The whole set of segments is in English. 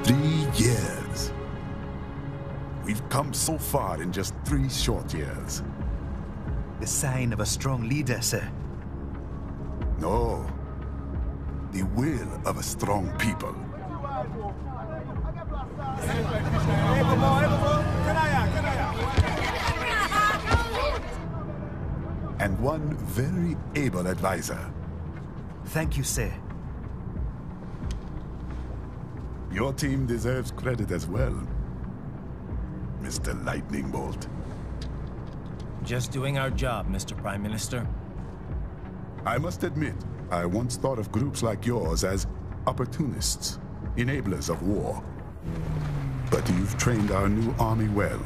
3 years. We've come so far in just 3 short years. The sign of a strong leader, sir. No. The will of a strong people. And one very able advisor. Thank you, sir. Your team deserves credit as well, Mr. Lightning Bolt. Just doing our job, Mr. Prime Minister. I must admit, I once thought of groups like yours as opportunists, enablers of war. But you've trained our new army well.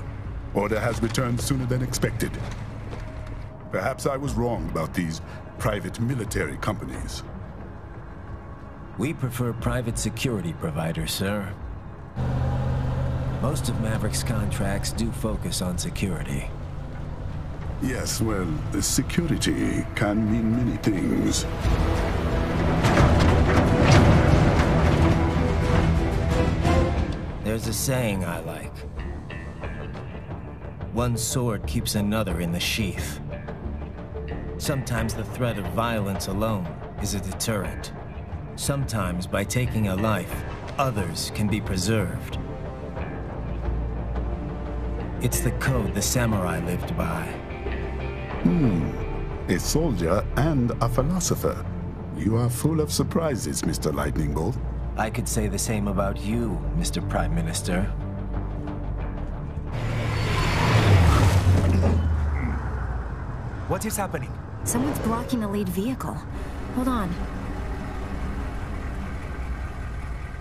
Order has returned sooner than expected. Perhaps I was wrong about these private military companies. We prefer private security providers, sir. Most of Maverick's contracts do focus on security. Yes, well, security can mean many things. There's a saying I like. One sword keeps another in the sheath. Sometimes the threat of violence alone is a deterrent. Sometimes by taking a life, others can be preserved. It's the code the samurai lived by. A soldier and a philosopher. You are full of surprises, Mr. Lightning Bolt. I could say the same about you, Mr. Prime Minister. What is happening? Someone's blocking the lead vehicle. Hold on.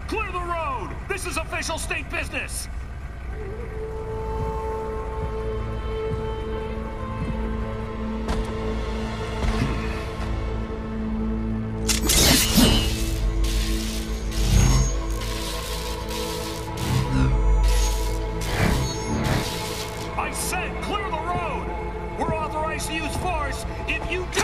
Clear the road! This is official state business! I said clear the road! We're authorized to use force if you do!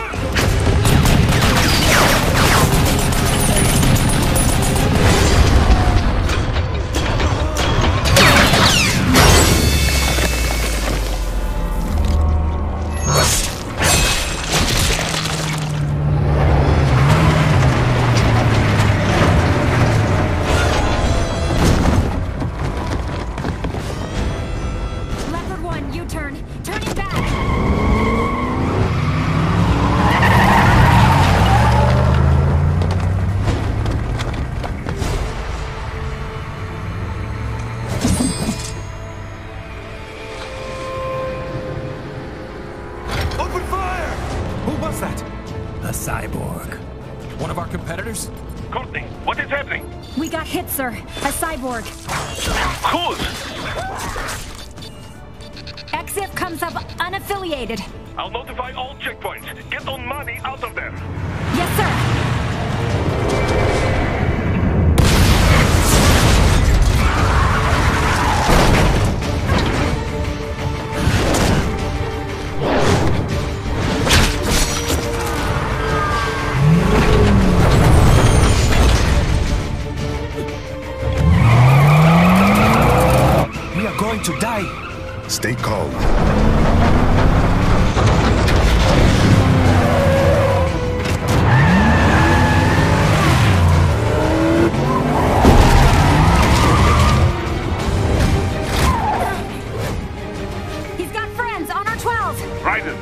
Leopard 1, U-turn. Turning back! Open fire! Who was that? A cyborg. One of our competitors? Courtney, what is happening? We got hit, sir. A cyborg. Whose? EXIF comes up unaffiliated. I'll notify all checkpoints. Get on money out of there. Yes, sir. We are going to die. Stay calm. He's got friends on our 12. Raiden,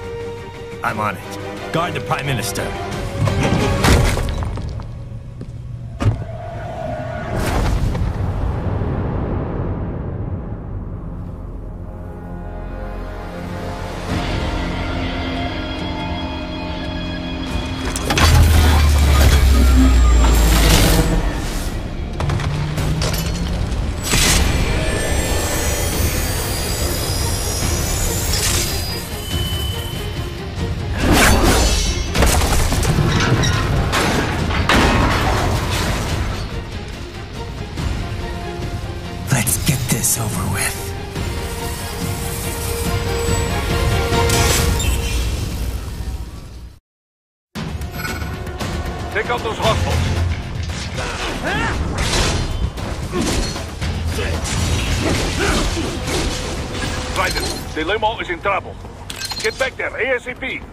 I'm on it. Guard the Prime Minister. Let's get this over with. take out those hostiles. Raiden, the limo is in trouble. Get back there, ASAP.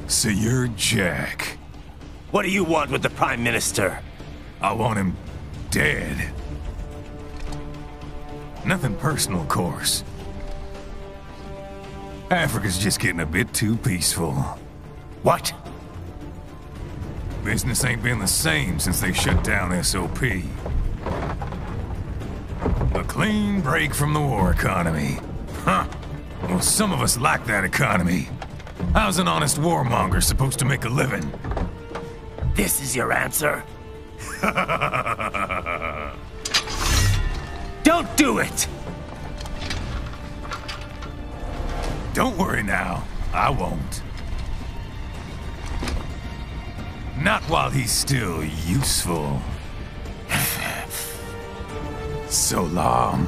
So you're Jack. What do you want with the Prime Minister? I want him dead. Nothing personal, of course. Africa's just getting a bit too peaceful. What? Business ain't been the same since they shut down SOP. A clean break from the war economy. Huh. Well, some of us like that economy. How's an honest warmonger supposed to make a living? This is your answer? Don't do it! Don't worry now. I won't. Not while he's still useful. So long.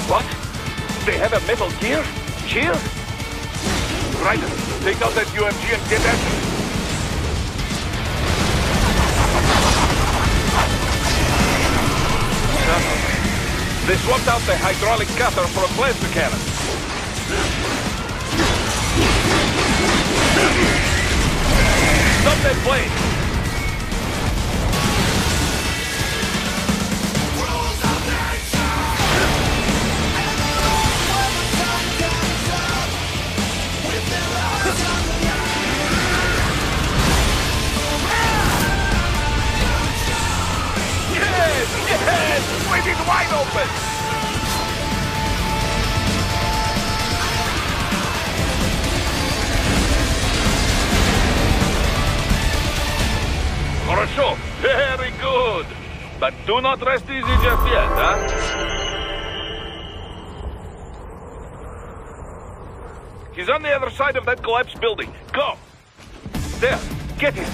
What? They have a metal gear? Shield? Raiden, take out that UMG and get at it. They swapped out the hydraulic cutter for a plasma cannon. Stop that plane! Yes! Split it wide open! Хорошо, very good. But do not rest easy just yet, huh? He's on the other side of that collapsed building. Go! There, get him!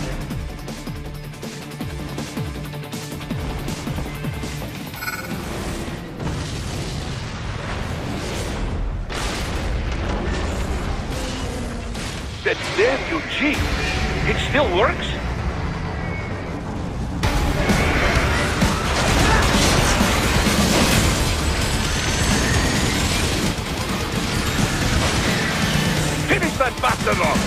That damn UG! It still works? Finish that bastard off!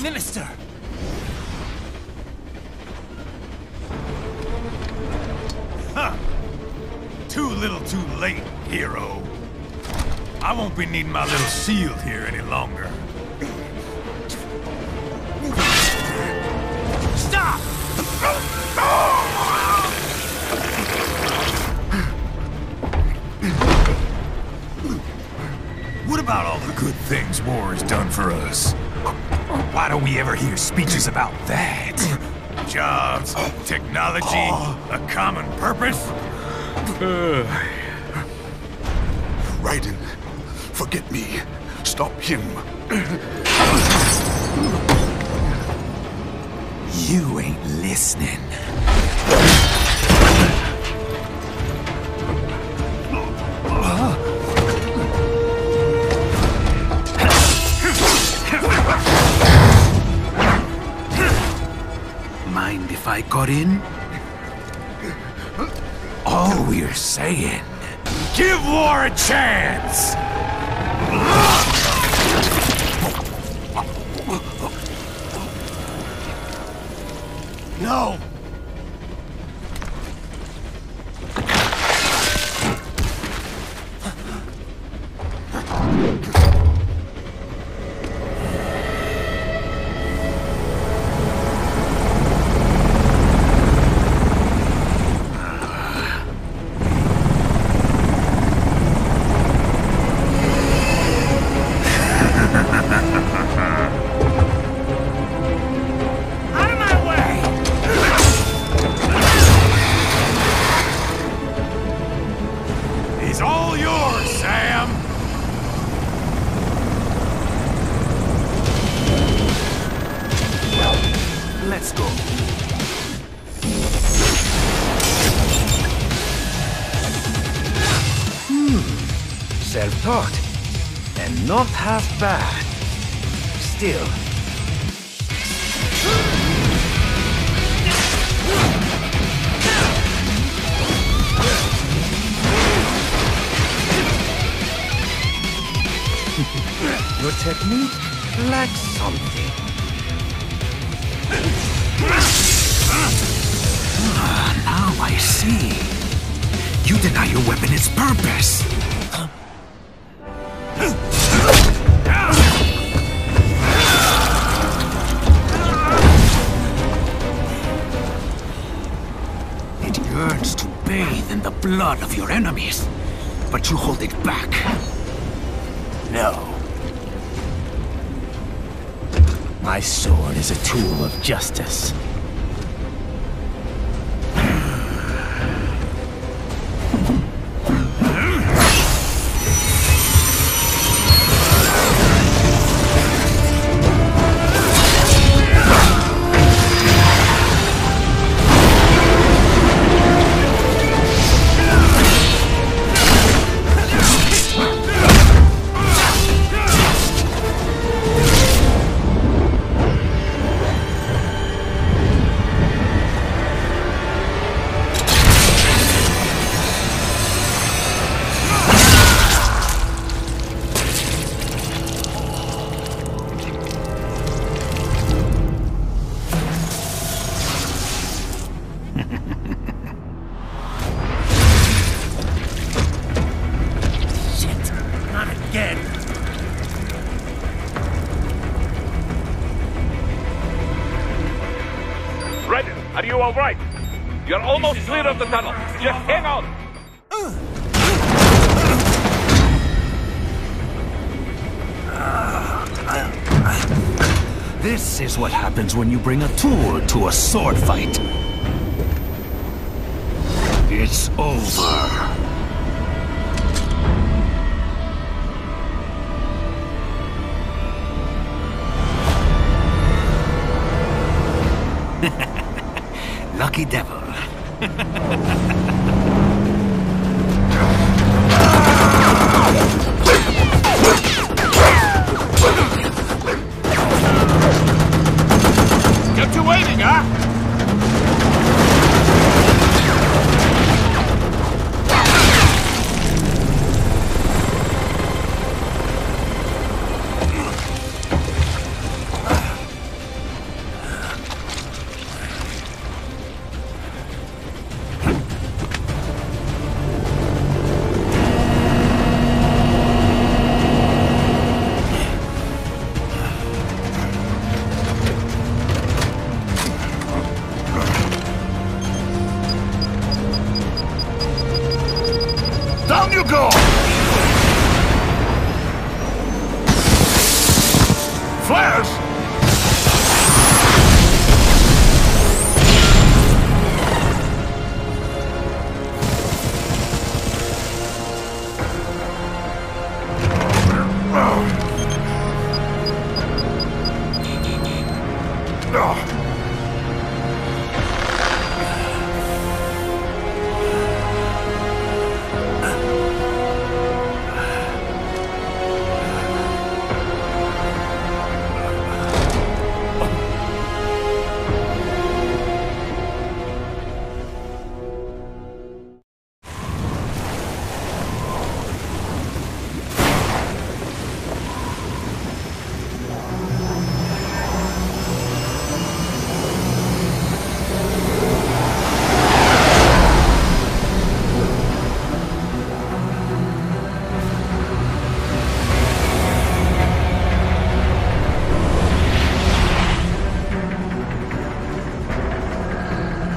Prime Minister! Huh. Too little too late, hero. I won't be needing my little shield here any longer. Stop! What about all the good things war has done for us? Why don't we ever hear speeches about that? Jobs, technology, a common purpose? Raiden, forget me. Stop him. You ain't listening. Mind if I got in? All we're saying, give war a chance! No! He's all yours, Sam! Let's go. Self-taught. And not half bad. Still. Your technique lacks something. Now I see. You deny your weapon its purpose. It yearns to bathe in the blood of your enemies, but you hold it back. No. My sword is a tool of justice. Are you all right? You're almost clear of the tunnel. Just hang on. This is what happens when you bring a tool to a sword fight. It's over. Lucky devil. Get you waiting, huh? flares!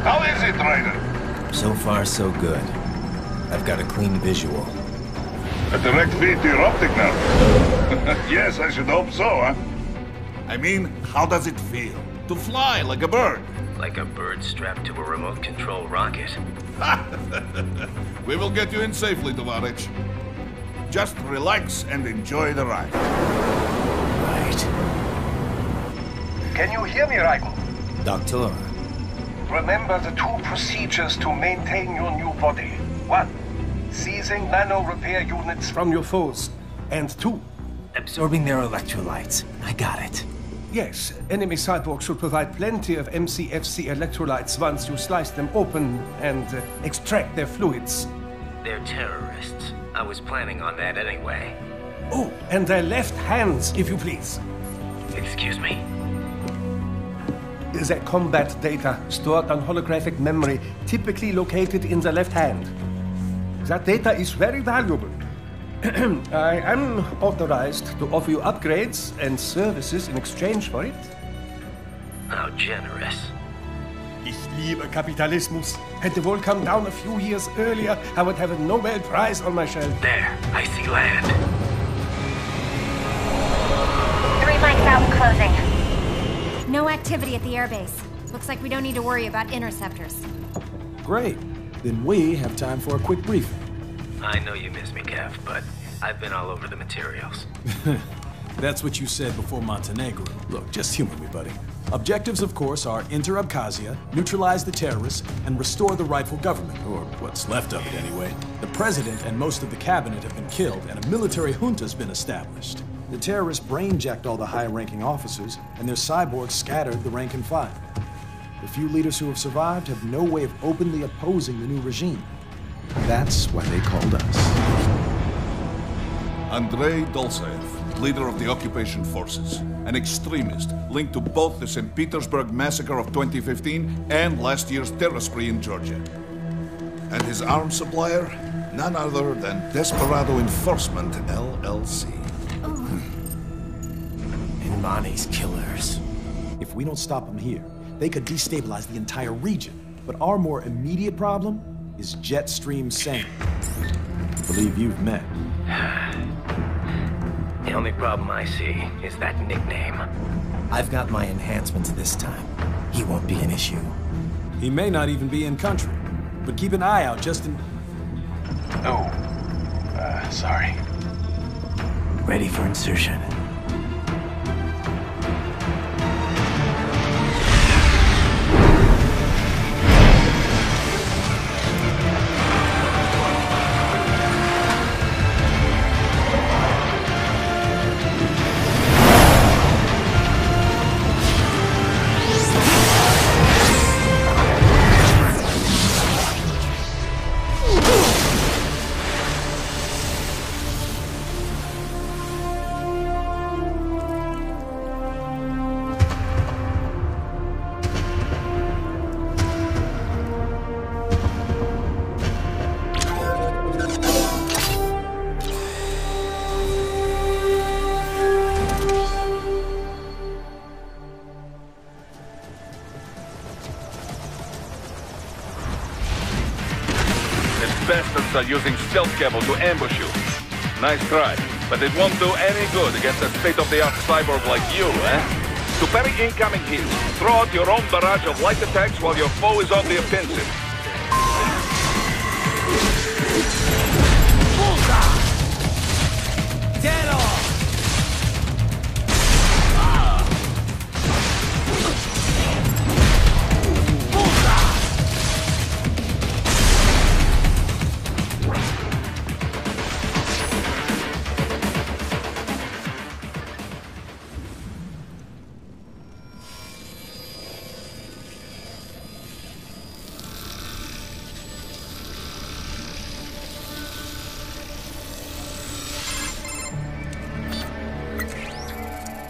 How is it, Ryder? So far, so good. I've got a clean visual. A direct feed to your optic nerve. Yes, I should hope so, huh? I mean, how does it feel? To fly like a bird? Like a bird strapped to a remote control rocket. We will get you in safely, Tovarich. Just relax and enjoy the ride. Right. Can you hear me, Raiden? Doctor. Remember the two procedures to maintain your new body. 1. Seizing nano-repair units from your foes. And 2. Absorbing their electrolytes. I got it. Yes, enemy cyborgs should provide plenty of MCFC electrolytes once you slice them open and extract their fluids. They're terrorists. I was planning on that anyway. Oh, and their left hands, if you please. Excuse me? Their combat data stored on holographic memory, typically located in the left hand. That data is very valuable. I am authorized to offer you upgrades and services in exchange for it. How generous. Ich liebe Kapitalismus. Had the wall come down a few years earlier, I would have a Nobel Prize on my shelf. There, I see land. 3 mics out and closing. No activity at the airbase. Looks like we don't need to worry about interceptors. Great. Then we have time for a quick briefing. I know you miss me, Kev, but I've been all over the materials. That's what you said before Montenegro. Look, just humor me, buddy. Objectives, of course, are enter Abkhazia, neutralize the terrorists, and restore the rightful government, or what's left of it anyway. The president and most of the cabinet have been killed, and a military junta's been established. The terrorists brain-jacked all the high-ranking officers, and their cyborgs scattered the rank and file. The few leaders who have survived have no way of openly opposing the new regime. That's why they called us. Andrei Dolzaev, leader of the occupation forces, an extremist linked to both the St. Petersburg massacre of 2015 and last year's terror spree in Georgia. And his arms supplier, none other than Desperado Enforcement, LLC. Imani's killers. If we don't stop them here, they could destabilize the entire region. But our more immediate problem is Jetstream Sam. I believe you've met. The only problem I see is that nickname. I've got my enhancements this time. He won't be an issue. He may not even be in country, but keep an eye out just in... Oh, sorry. Ready for insertion. Bastards are using stealth camo to ambush you. Nice try. but it won't do any good against a state-of-the-art cyborg like you, eh? To parry incoming hits, throw out your own barrage of light attacks while your foe is on the offensive. Dead on!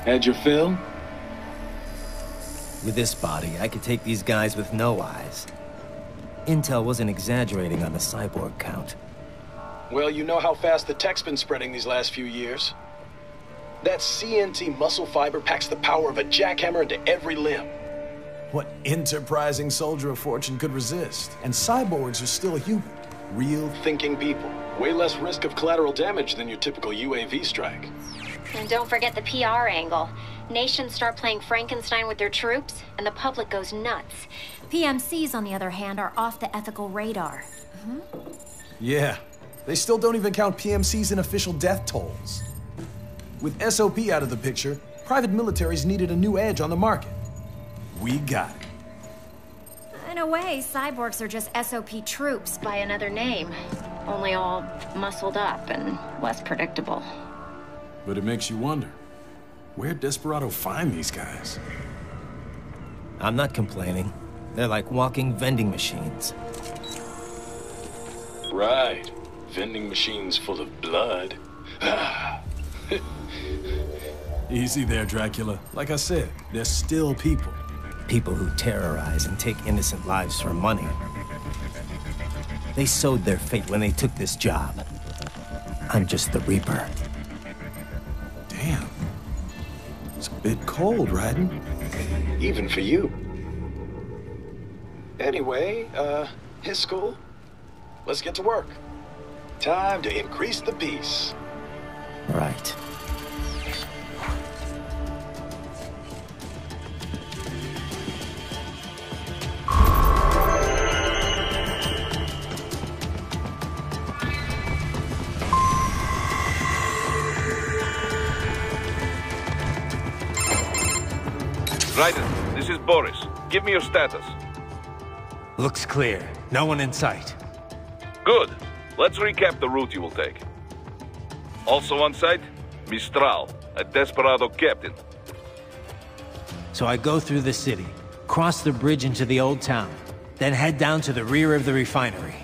Had your fill? With this body, I could take these guys with no eyes. Intel wasn't exaggerating on the cyborg count. Well, you know how fast the tech's been spreading these last few years. That CNT muscle fiber packs the power of a jackhammer into every limb. What enterprising soldier of fortune could resist? And cyborgs are still human. Real, thinking people. Way less risk of collateral damage than your typical UAV strike. And don't forget the PR angle. Nations start playing Frankenstein with their troops, and the public goes nuts. PMCs, on the other hand, are off the ethical radar. Yeah, they still don't even count PMCs in official death tolls. With SOP out of the picture, private militaries needed a new edge on the market. We got it. In a way, cyborgs are just SOP troops by another name. Only all muscled up and less predictable. But it makes you wonder, where'd Desperado find these guys? I'm not complaining. They're like walking vending machines. Right. Vending machines full of blood. Easy there, Dracula. Like I said, they're still people. People who terrorize and take innocent lives for money. They sowed their fate when they took this job. I'm just the Reaper. Damn. It's a bit cold, Raiden. Even for you. Anyway, his school. Let's get to work. Time to increase the peace. Right. Raiden, this is Boris. Give me your status. Looks clear. No one in sight. Good. Let's recap the route you will take. Also on site, Mistral, a Desperado captain. So I go through the city, cross the bridge into the old town, then head down to the rear of the refinery.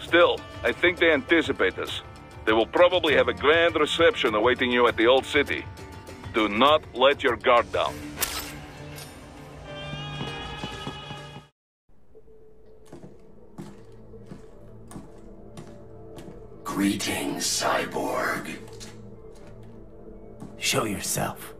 Still, I think they anticipate us. They will probably have a grand reception awaiting you at the old city. Do not let your guard down. Greetings, cyborg. Show yourself.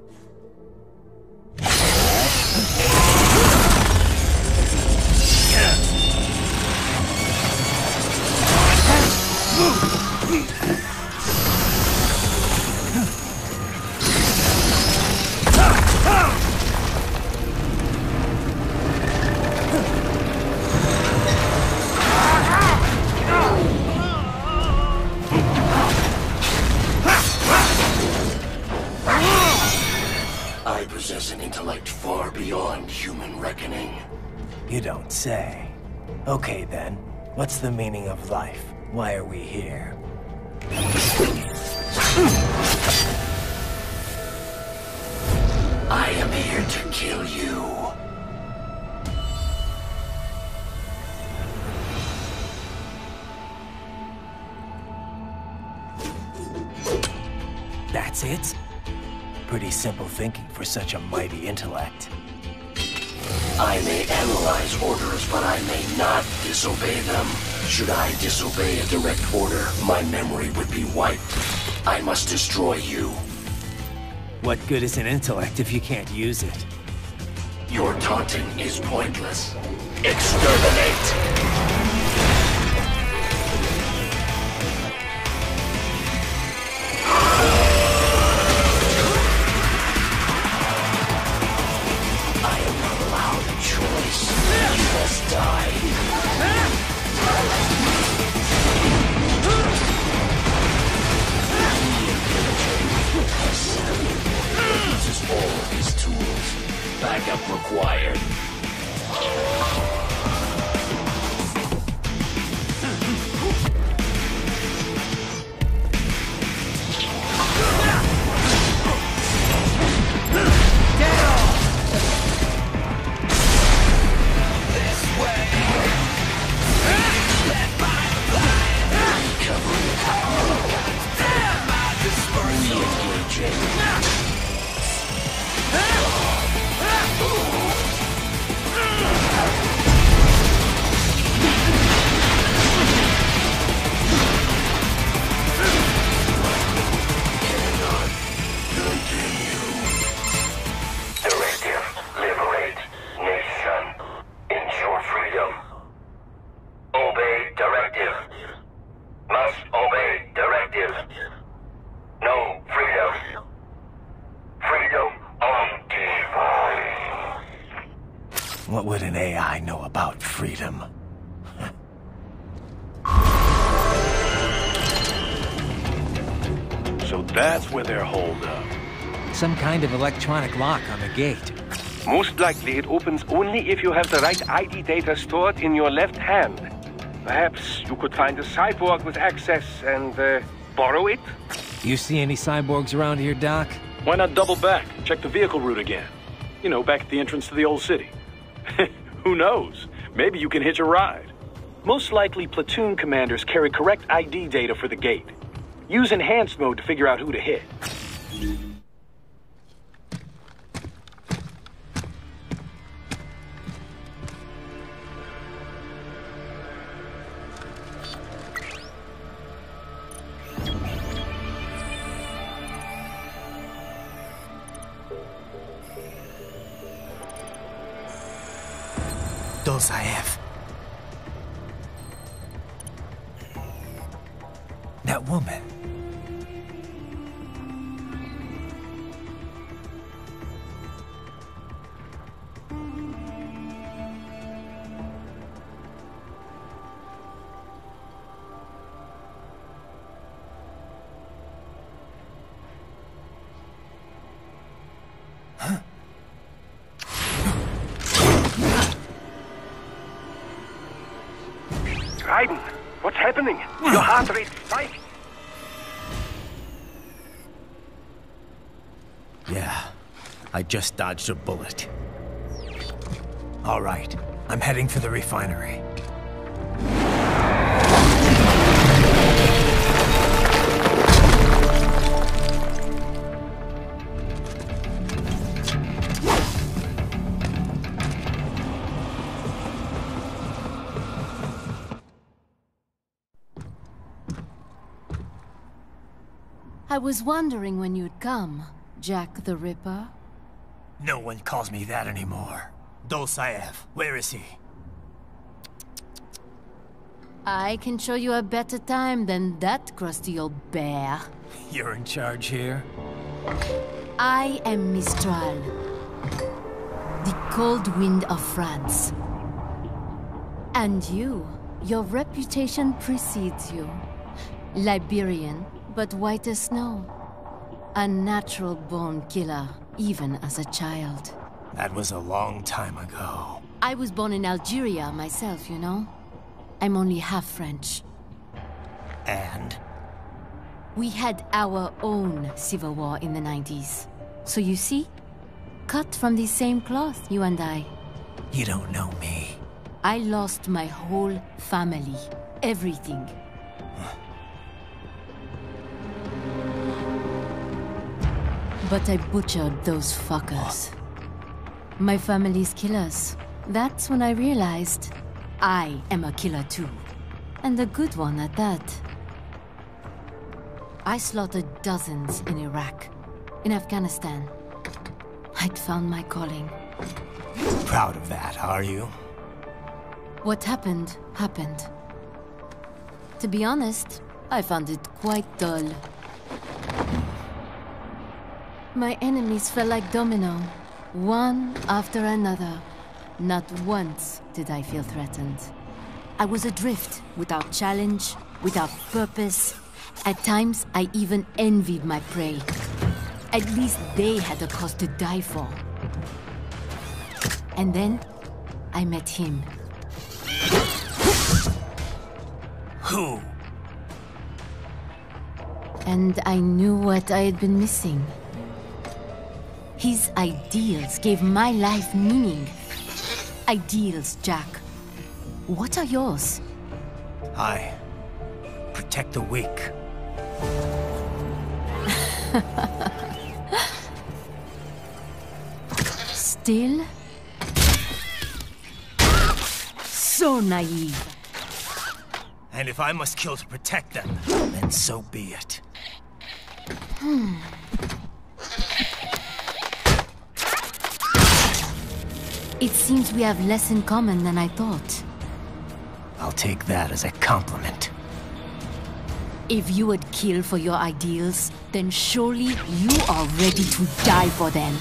I possess an intellect far beyond human reckoning. You don't say. Okay then, what's the meaning of life? Why are we here? I am here to kill you. That's it? Pretty simple thinking for such a mighty intellect. I may analyze orders, but I may not disobey them. Should I disobey a direct order, my memory would be wiped. I must destroy you. What good is an intellect if you can't use it? Your taunting is pointless. Exterminate! What would an AI know about freedom? So that's where they're holed up. Some kind of electronic lock on the gate. Most likely it opens only if you have the right ID data stored in your left hand. Perhaps you could find a cyborg with access and borrow it? You see any cyborgs around here, Doc? Why not double back? Check the vehicle route again. You know, back at the entrance to the old city. Who knows? Maybe you can hitch a ride. Most likely, platoon commanders carry correct ID data for the gate. Use enhanced mode to figure out who to hit. Dosaev. That woman. Raiden, what's happening? Your heart rate's spiking. Yeah, I just dodged a bullet. All right, I'm heading for the refinery. I was wondering when you'd come, Jack the Ripper. No one calls me that anymore. Dosaev, where is he? I can show you a better time than that crusty old bear. You're in charge here? I am Mistral, the cold wind of France. And your reputation precedes you. Liberian, but white as snow. A natural-born killer, even as a child. That was a long time ago. I was born in Algeria myself, you know. I'm only half French. And? We had our own civil war in the 90s. So you see? Cut from the same cloth, you and I. You don't know me. I lost my whole family. Everything. But I butchered those fuckers. My family's killers. That's when I realized I am a killer too. And a good one at that. I slaughtered dozens in Iraq, in Afghanistan. I'd found my calling. Proud of that, are you? What happened, happened. To be honest, I found it quite dull. My enemies fell like domino, one after another. Not once did I feel threatened. I was adrift, without challenge, without purpose. At times, I even envied my prey. At least they had a cause to die for. And then, I met him. Who? And I knew what I had been missing. His ideals gave my life meaning. Ideals, Jack. What are yours? I protect the weak. Still? So naive. And if I must kill to protect them, then so be it. It seems we have less in common than I thought. I'll take that as a compliment. If you would kill for your ideals, then surely you are ready to die for them.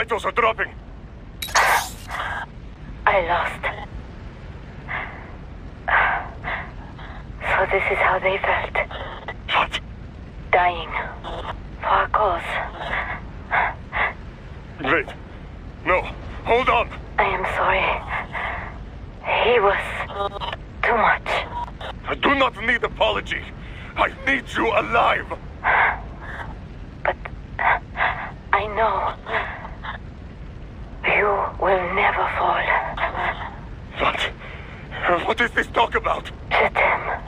vitals are dropping. I lost. So this is how they felt. What? Dying. For a cause. Wait. No. Hold on. I am sorry. He was too much. I do not need apology. I need you alive. But I know you will never fall. What? What is this talk about? Je t'aime.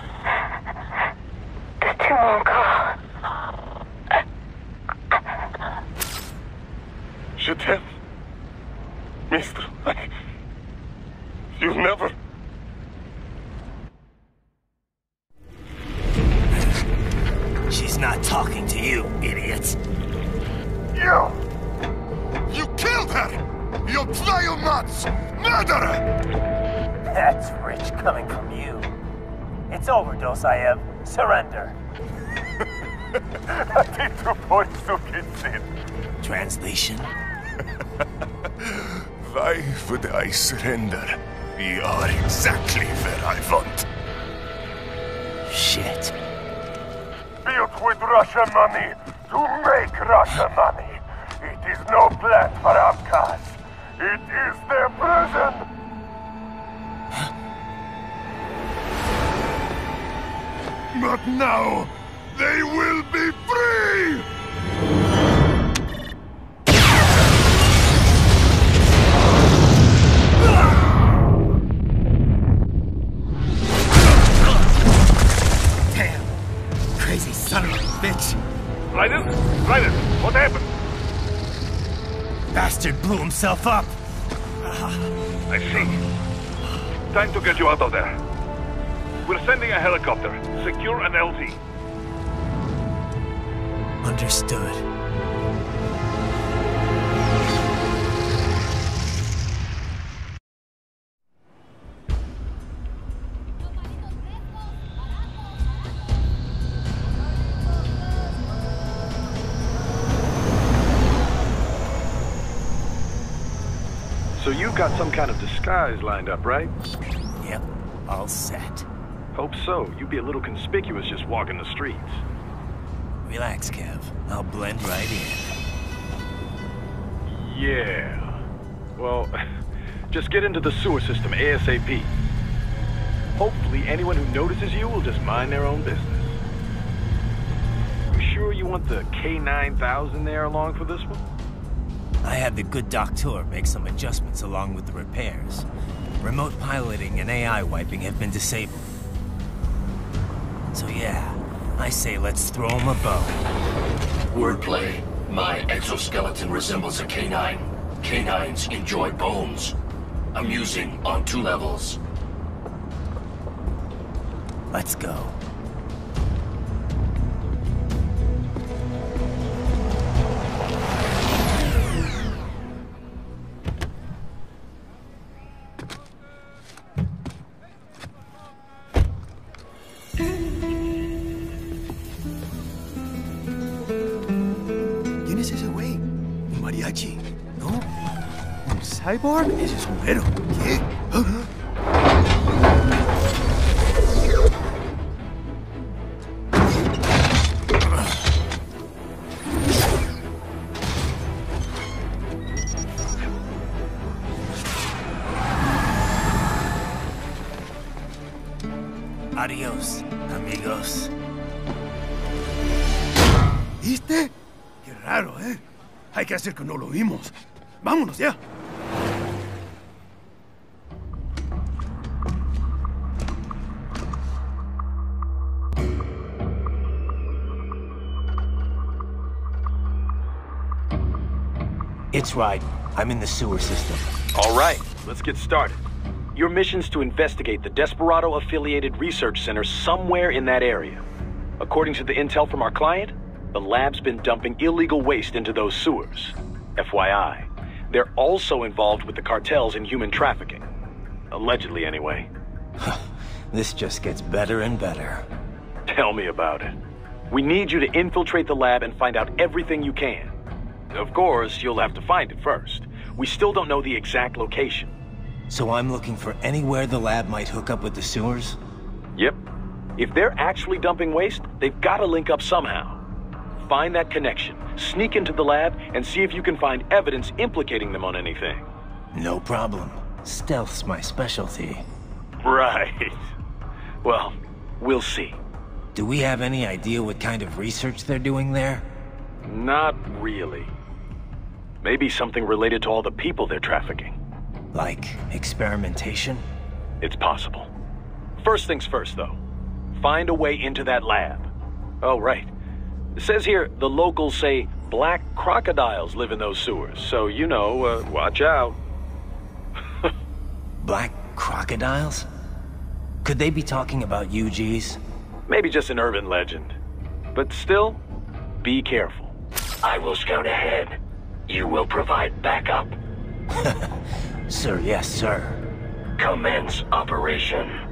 De tout mon corps. Je t'aime. Mister, you never... She's not talking to you, idiot. You killed her! You vile nuts! Murderer! That's rich coming from you. It's overdose, I have. Surrender. Translation? Why would I surrender? We are exactly where I want. Shit. Built with Russian money to make Russian money. It is no plan for outcasts. It is their prison. But now, they will be free! Damn! Crazy son of a bitch! Raiden? Raiden, what happened? Bastard blew himself up! I see. Time to get you out of there. We're sending a helicopter. Secure an LZ. Understood. So you've got some kind of disguise lined up, right? Yep, all set. Hope so. You'd be a little conspicuous just walking the streets. Relax, Kev. I'll blend right in. Yeah. Well, just get into the sewer system ASAP. Hopefully anyone who notices you will just mind their own business. You sure you want the K9000 there along for this one? I had the good doctor make some adjustments along with the repairs. Remote piloting and AI wiping have been disabled. So yeah, I say let's throw him a bone. Wordplay. My exoskeleton resembles a canine. Canines enjoy bones. Amusing on 2 levels. Let's go. ¿Cyborg? Ese es un güero. ¿Qué? Adiós, amigos. ¿Viste? Qué raro, ¿eh? Hay que hacer que no lo vimos. Vámonos ya. It's Raiden. I'm in the sewer system. All right, let's get started. Your mission's to investigate the Desperado-affiliated research center somewhere in that area. According to the intel from our client, the lab's been dumping illegal waste into those sewers. FYI, they're also involved with the cartels in human trafficking. Allegedly, anyway. This just gets better and better. Tell me about it. We need you to infiltrate the lab and find out everything you can. Of course, you'll have to find it first. We still don't know the exact location. So I'm looking for anywhere the lab might hook up with the sewers? Yep. If they're actually dumping waste, they've got to link up somehow. Find that connection, sneak into the lab, and see if you can find evidence implicating them on anything. No problem. Stealth's my specialty. Right. Well, we'll see. Do we have any idea what kind of research they're doing there? Not really. Maybe something related to all the people they're trafficking. Like experimentation? It's possible. First things first, though. Find a way into that lab. Oh, right. It says here the locals say black crocodiles live in those sewers, so you know, watch out. Black crocodiles? Could they be talking about UGs? Maybe just an urban legend. But still, be careful. I will scout ahead. You will provide backup. Sir, yes, sir. Commence operation.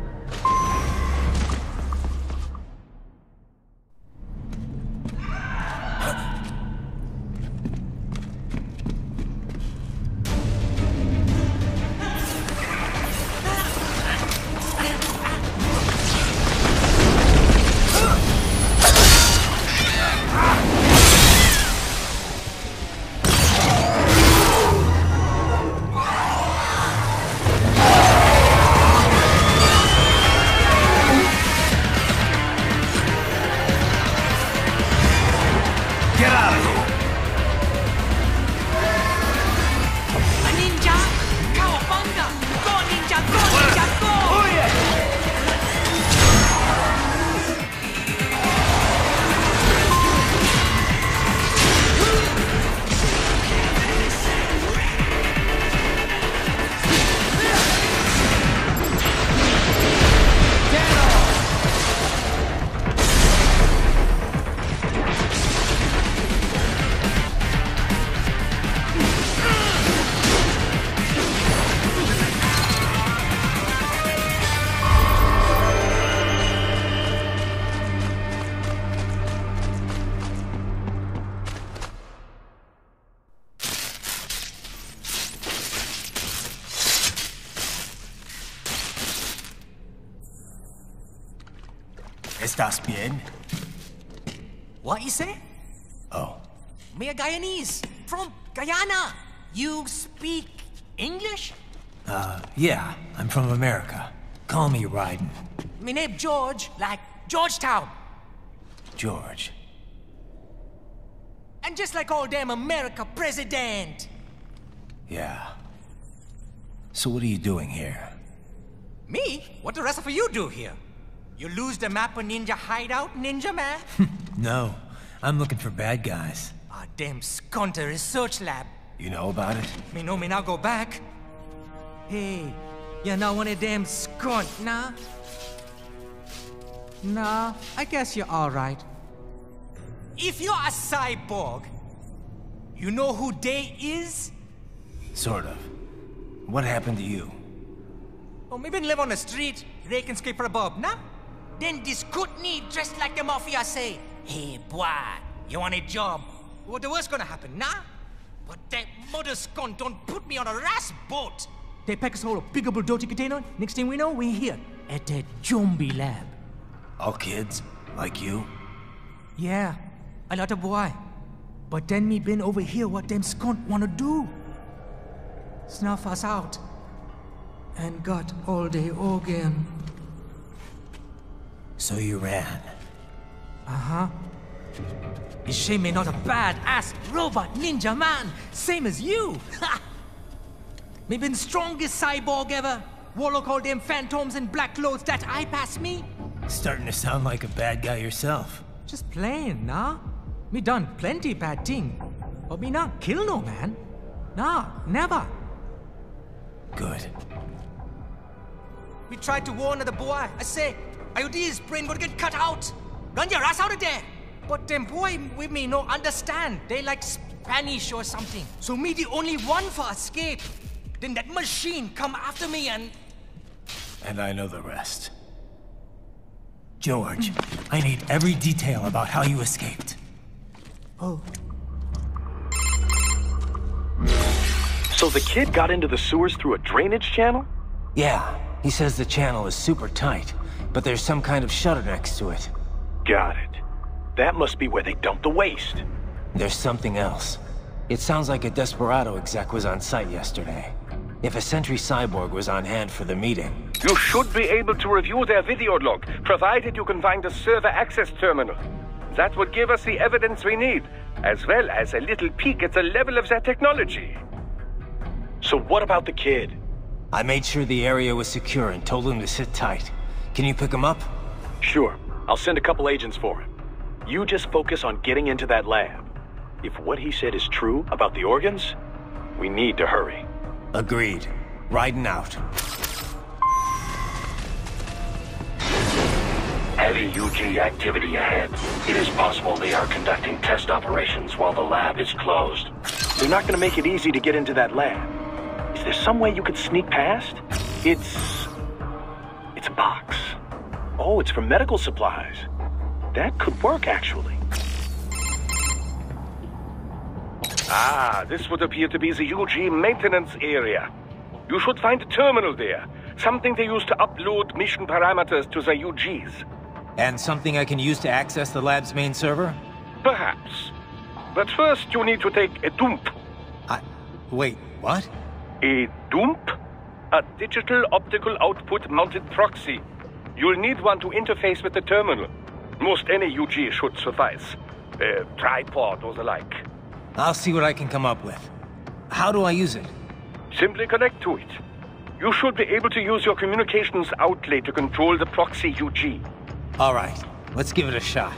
¿Estás bien? What you say? Oh. Me a Guyanese from Guyana. You speak English? Yeah, I'm from America. Call me Ryden. Me name George, like Georgetown. George. And just like all damn America president. Yeah. So what are you doing here? Me? What the rest of you do here? You lose the map of Ninja hideout, Ninja man? No, I'm looking for bad guys. Ah, damn skunter research lab. You know about it? Me know me now go back. Hey, you're not one of them skunt, nah? Nah, I guess you're alright. If you're a cyborg, you know who they is? Sort of. What happened to you? Oh, me been live on the street, rake and scrape for a bob, nah? Then this good need dressed like the mafia say, hey boy, you want a job? What the worst gonna happen, nah? But that mother scunt don't put me on a ras boat. They pack us all a big old dirty container. Next thing we know, we're here at that zombie lab. All kids? Like you? Yeah, a lot of boy. But then me been over here what them scunt wanna do. Snuff us out. And got all day again. So you ran? Uh-huh. You shame me not a bad-ass robot ninja man, same as you. Me been strongest cyborg ever. Warlock all them phantoms in black clothes that eye pass me. Starting to sound like a bad guy yourself. Just plain, nah? Me done plenty bad thing. But me not kill no man. Nah, never. Good. We tried to warn the boy. I say, IOD's brain gonna get cut out. Run your ass out of there. But them boy with me no understand. They like Spanish or something. So me the only one for escape. Then that machine come after me and... And I know the rest. George, I need every detail about how you escaped. Oh. So the kid got into the sewers through a drainage channel? Yeah, he says the channel is super tight, but there's some kind of shutter next to it. Got it. That must be where they dumped the waste. There's something else. It sounds like a Desperado exec was on site yesterday. If a Sentry Cyborg was on hand for the meeting... You should be able to review their video log, provided you can find a server access terminal. That would give us the evidence we need, as well as a little peek at the level of their technology. So what about the kid? I made sure the area was secure and told him to sit tight. Can you pick him up? Sure. I'll send a couple agents for him. You just focus on getting into that lab. If what he said is true about the organs, we need to hurry. Agreed. Riding out. Heavy UG activity ahead. It is possible they are conducting test operations while the lab is closed. They're not gonna make it easy to get into that lab. Is there some way you could sneak past? It's a box. Oh, it's for medical supplies. That could work, actually. Ah, this would appear to be the UG maintenance area. You should find a terminal there. Something they use to upload mission parameters to the UGs. And something I can use to access the lab's main server? Perhaps. But first you need to take a dump. Wait, what? A dump? A digital optical output mounted proxy. You'll need one to interface with the terminal. Most any UG should suffice. A tripod or the like. I'll see what I can come up with. How do I use it? Simply connect to it. You should be able to use your communications outlet to control the proxy UG. All right, let's give it a shot.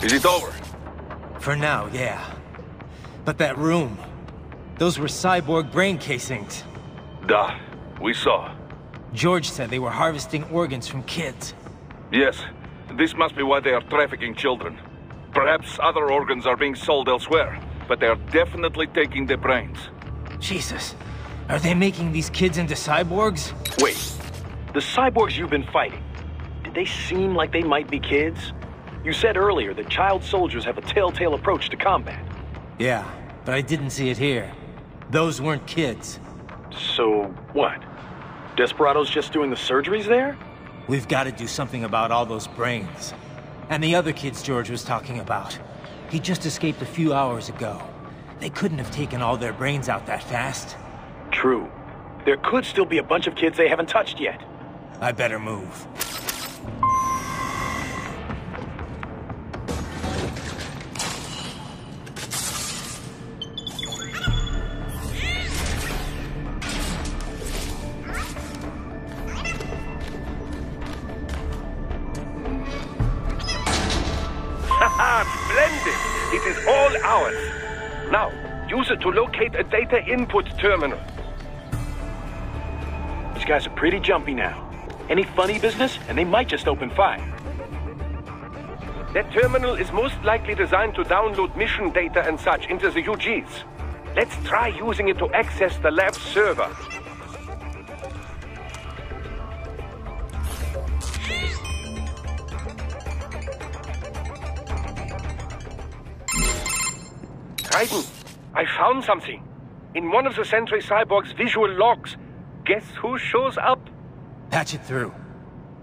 Is it over? For now, yeah. But that room... those were cyborg brain casings. Duh. We saw. George said they were harvesting organs from kids. Yes. This must be why they are trafficking children. Perhaps other organs are being sold elsewhere, but they are definitely taking their brains. Jesus. Are they making these kids into cyborgs? Wait. The cyborgs you've been fighting, did they seem like they might be kids? You said earlier that child soldiers have a telltale approach to combat. Yeah, but I didn't see it here. Those weren't kids. So, what? Desperado's just doing the surgeries there? We've got to do something about all those brains. And the other kids George was talking about. He just escaped a few hours ago. They couldn't have taken all their brains out that fast. True. There could still be a bunch of kids they haven't touched yet. I better move. Splendid! It is all ours. Now, use it to locate a data input terminal. These guys are pretty jumpy now. Any funny business, and they might just open fire. That terminal is most likely designed to download mission data and such into the UGs. Let's try using it to access the lab server. Raiden, I found something. In one of the Sentry Cyborg's visual logs. Guess who shows up? Patch it through.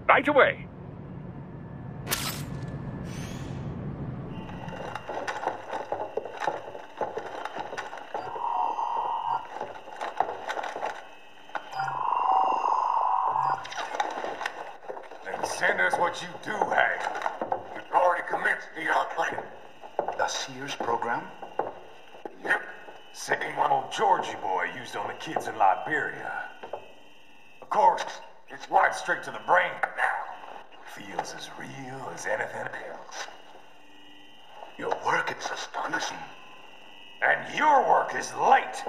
Right away. Then send us what you do have. You've already commenced the plan. The Sears program? Yep. Same one old Georgie boy used on the kids in Liberia. Of course, it's right straight to the brain now. Feels as real as anything else. Your work is astonishing. And your work is late.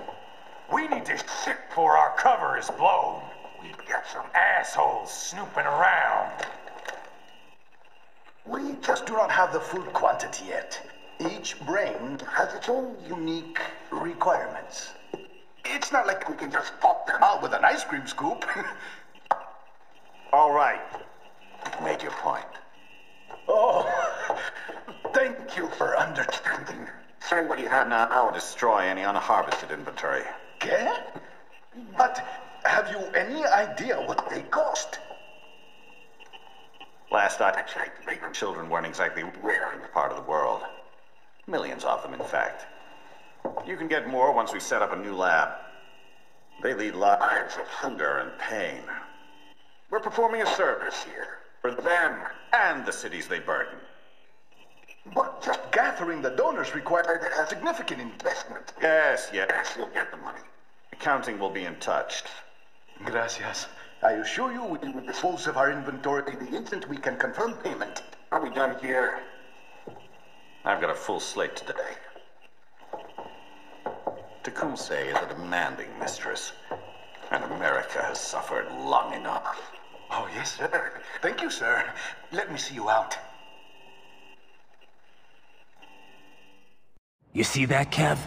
We need to ship before our cover is blown. We've got some assholes snooping around. We just do not have the full quantity yet. Each brain has its own unique requirements. It's not like we can just pop them out with an ice cream scoop. All right. Make your point. Oh, thank you for understanding. Send what you have now. I'll destroy any unharvested inventory. Okay? But have you any idea what they cost? Last I checked, children weren't exactly rare in this part of the world. Millions of them, in fact. You can get more once we set up a new lab. They lead lives of hunger and pain. We're performing a service here for them and the cities they burden. But just gathering the donors required a significant investment. Yes, you'll get the money. Accounting will be in touch. Gracias. I assure you we will dispose of our inventory the instant we can confirm payment. Are we done here? I've got a full slate today. Tecumseh is a demanding mistress, and America has suffered long enough. Oh, yes, sir. Thank you, sir. Let me see you out. You see that, Kev?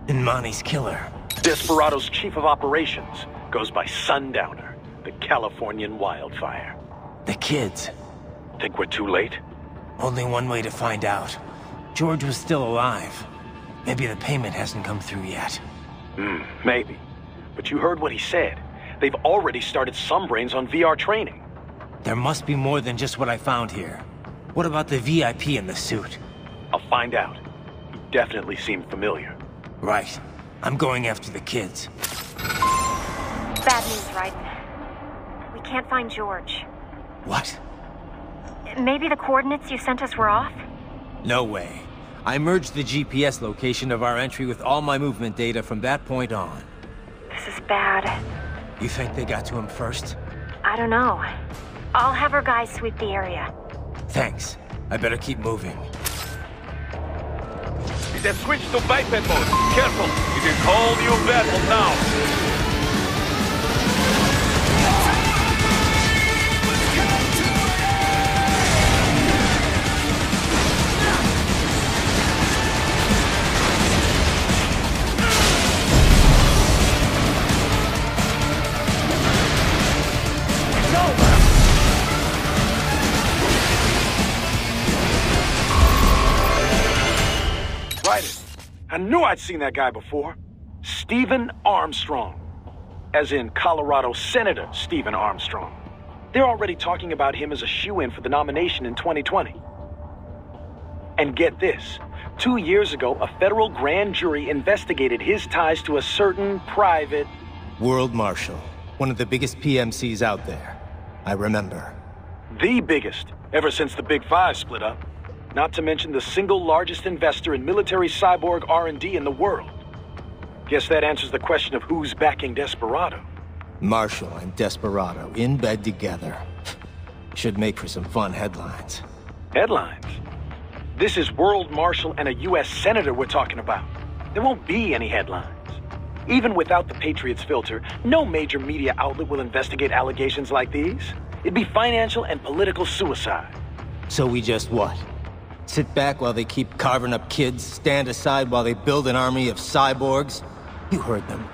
Imani's killer. Desperado's chief of operations goes by Sundowner, the Californian wildfire. The kids. Think we're too late? Only one way to find out. George was still alive. Maybe the payment hasn't come through yet. Maybe. But you heard what he said. They've already started some brains on VR training. There must be more than just what I found here. What about the VIP in the suit? I'll find out. He definitely seemed familiar. Right. I'm going after the kids. Bad news, Raiden. We can't find George. What? Maybe the coordinates you sent us were off? No way. I merged the GPS location of our entry with all my movement data from that point on. This is bad. You think they got to him first? I don't know. I'll have our guys sweep the area. Thanks. I better keep moving. It has switched to biped mode. Careful, it is whole new battle now. I knew I'd seen that guy before. Stephen Armstrong. As in Colorado Senator Stephen Armstrong. They're already talking about him as a shoo-in for the nomination in 2020. And get this. 2 years ago, a federal grand jury investigated his ties to a certain private... World Marshal. One of the biggest PMCs out there. I remember. The biggest, ever since the Big Five split up. Not to mention the single largest investor in military cyborg R&D in the world. Guess that answers the question of who's backing Desperado. Marshall and Desperado in bed together. Should make for some fun headlines. Headlines? This is World Marshal and a U.S. Senator we're talking about. There won't be any headlines. Even without the Patriots filter, no major media outlet will investigate allegations like these. It'd be financial and political suicide. So we just what? Sit back while they keep carving up kids, stand aside while they build an army of cyborgs? You heard them.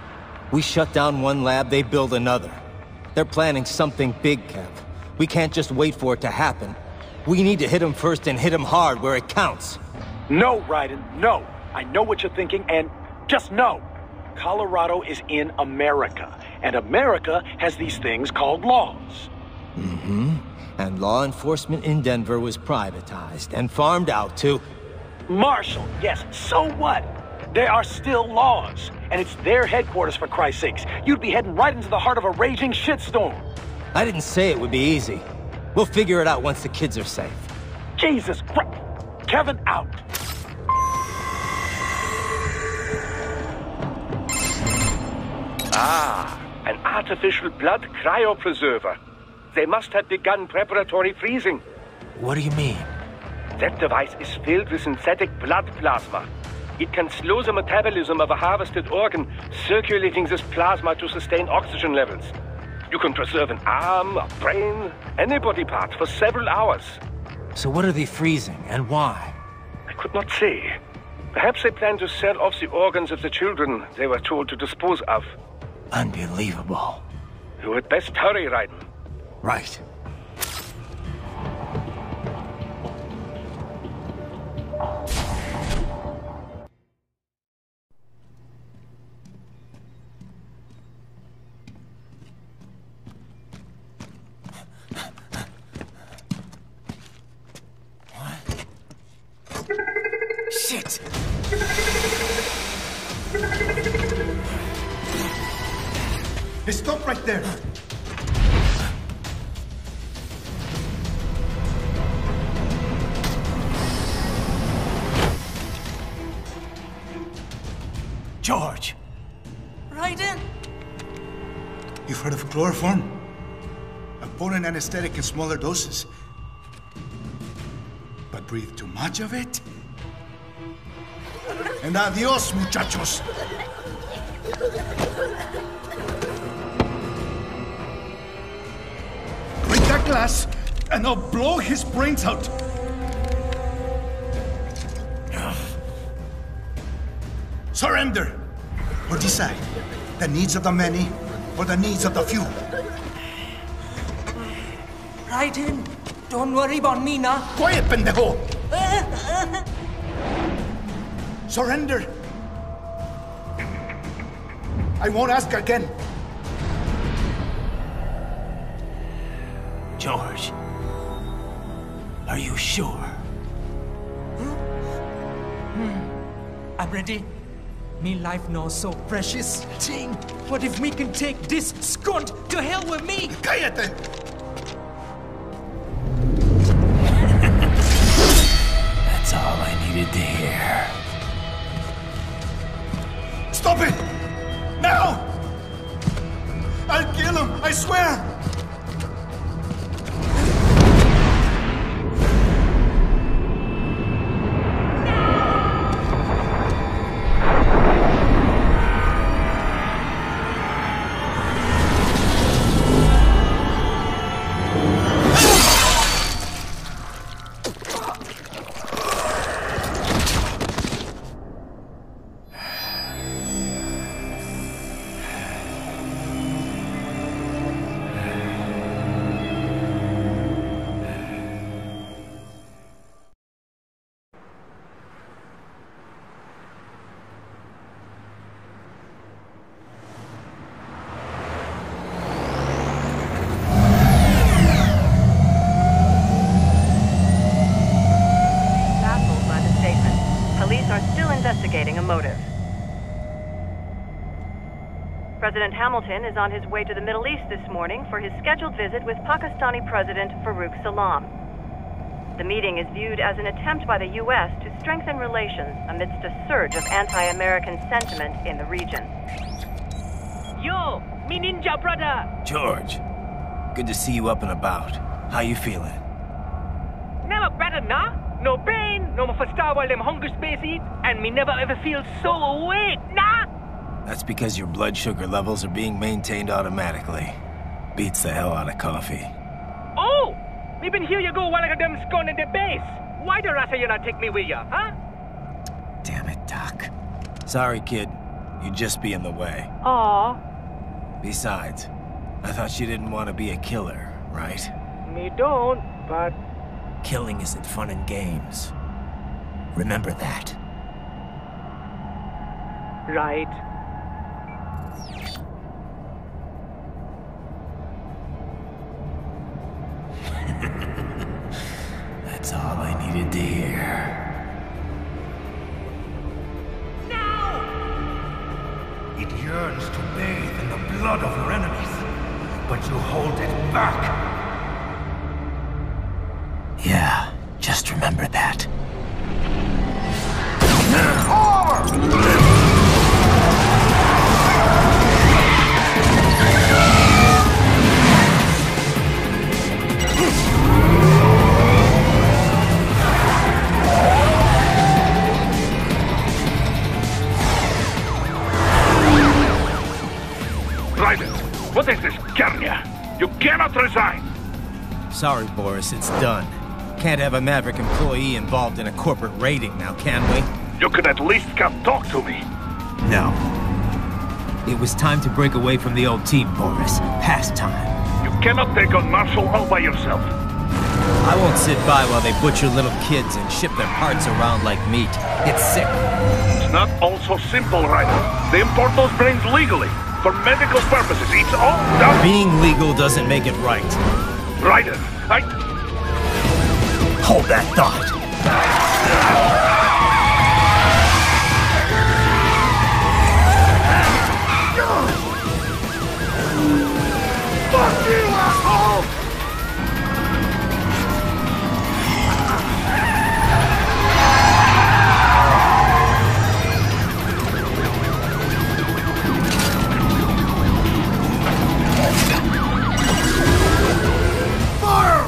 We shut down one lab, they build another. They're planning something big, Kev. We can't just wait for it to happen. We need to hit them first and hit them hard where it counts. No, Raiden, no. I know what you're thinking, and just no. Colorado is in America, and America has these things called laws. Mm-hmm. And law enforcement in Denver was privatized and farmed out to... Marshall, yes, so what? There are still laws, and it's their headquarters for Christ's sakes. You'd be heading right into the heart of a raging shitstorm. I didn't say it would be easy. We'll figure it out once the kids are safe. Jesus Christ! Kevin, out! Ah, an artificial blood cryopreserver. They must have begun preparatory freezing. What do you mean? That device is filled with synthetic blood plasma. It can slow the metabolism of a harvested organ, circulating this plasma to sustain oxygen levels. You can preserve an arm, a brain, any body part for several hours. So what are they freezing, and why? I could not say. Perhaps they plan to sell off the organs of the children they were told to dispose of. Unbelievable. You had best hurry, Raiden. Right. Shit! Hey, stop right there! George! Raiden! You've heard of chloroform? A potent anesthetic in smaller doses. But breathe too much of it? And adios, muchachos! Break that glass, and I'll blow his brains out! Surrender! Or decide. The needs of the many, or the needs of the few. Raiden, don't worry about me now. Quiet, pendejo! Surrender! I won't ask again. George, are you sure? I'm ready. Me life now so precious. Ting, what if we can take this skunt to hell with me? Cállate! That's all I needed to hear. Stop it! Now! I'll kill him, I swear! Investigating a motive. President Hamilton is on his way to the Middle East this morning for his scheduled visit with Pakistani President Farouk Salam. The meeting is viewed as an attempt by the U.S. to strengthen relations amidst a surge of anti-American sentiment in the region. Yo, me ninja brother! George, good to see you up and about. How you feeling? Never better, nah? No pain, no more for while them hunger space eat, and me never ever feel so awake, nah? That's because your blood sugar levels are being maintained automatically. Beats the hell out of coffee. Oh! Me been here you go while I got them scone in the base. Why the rasa you not take me with ya, huh? Damn it, Doc. Sorry, kid. You'd just be in the way. Aw. Besides, I thought you didn't want to be a killer, right? Me don't, but... Killing isn't fun and games. Remember that. Right. That's all I needed to hear. Now! It yearns to bathe in the blood of your enemies, but you hold it back. Yeah, just remember that. Skernia. You cannot resign. Sorry, Boris, it's done. Can't have a Maverick employee involved in a corporate raiding now, can we? You could at least come talk to me. No. It was time to break away from the old team, Boris. Past time. You cannot take on Marshall all by yourself. I won't sit by while they butcher little kids and ship their parts around like meat. It's sick. It's not all so simple, Ryder. They import those brains legally. For medical purposes. It's all done. Being legal doesn't make it right. Ryder, Hold that thought. Fuck you, asshole! Fire!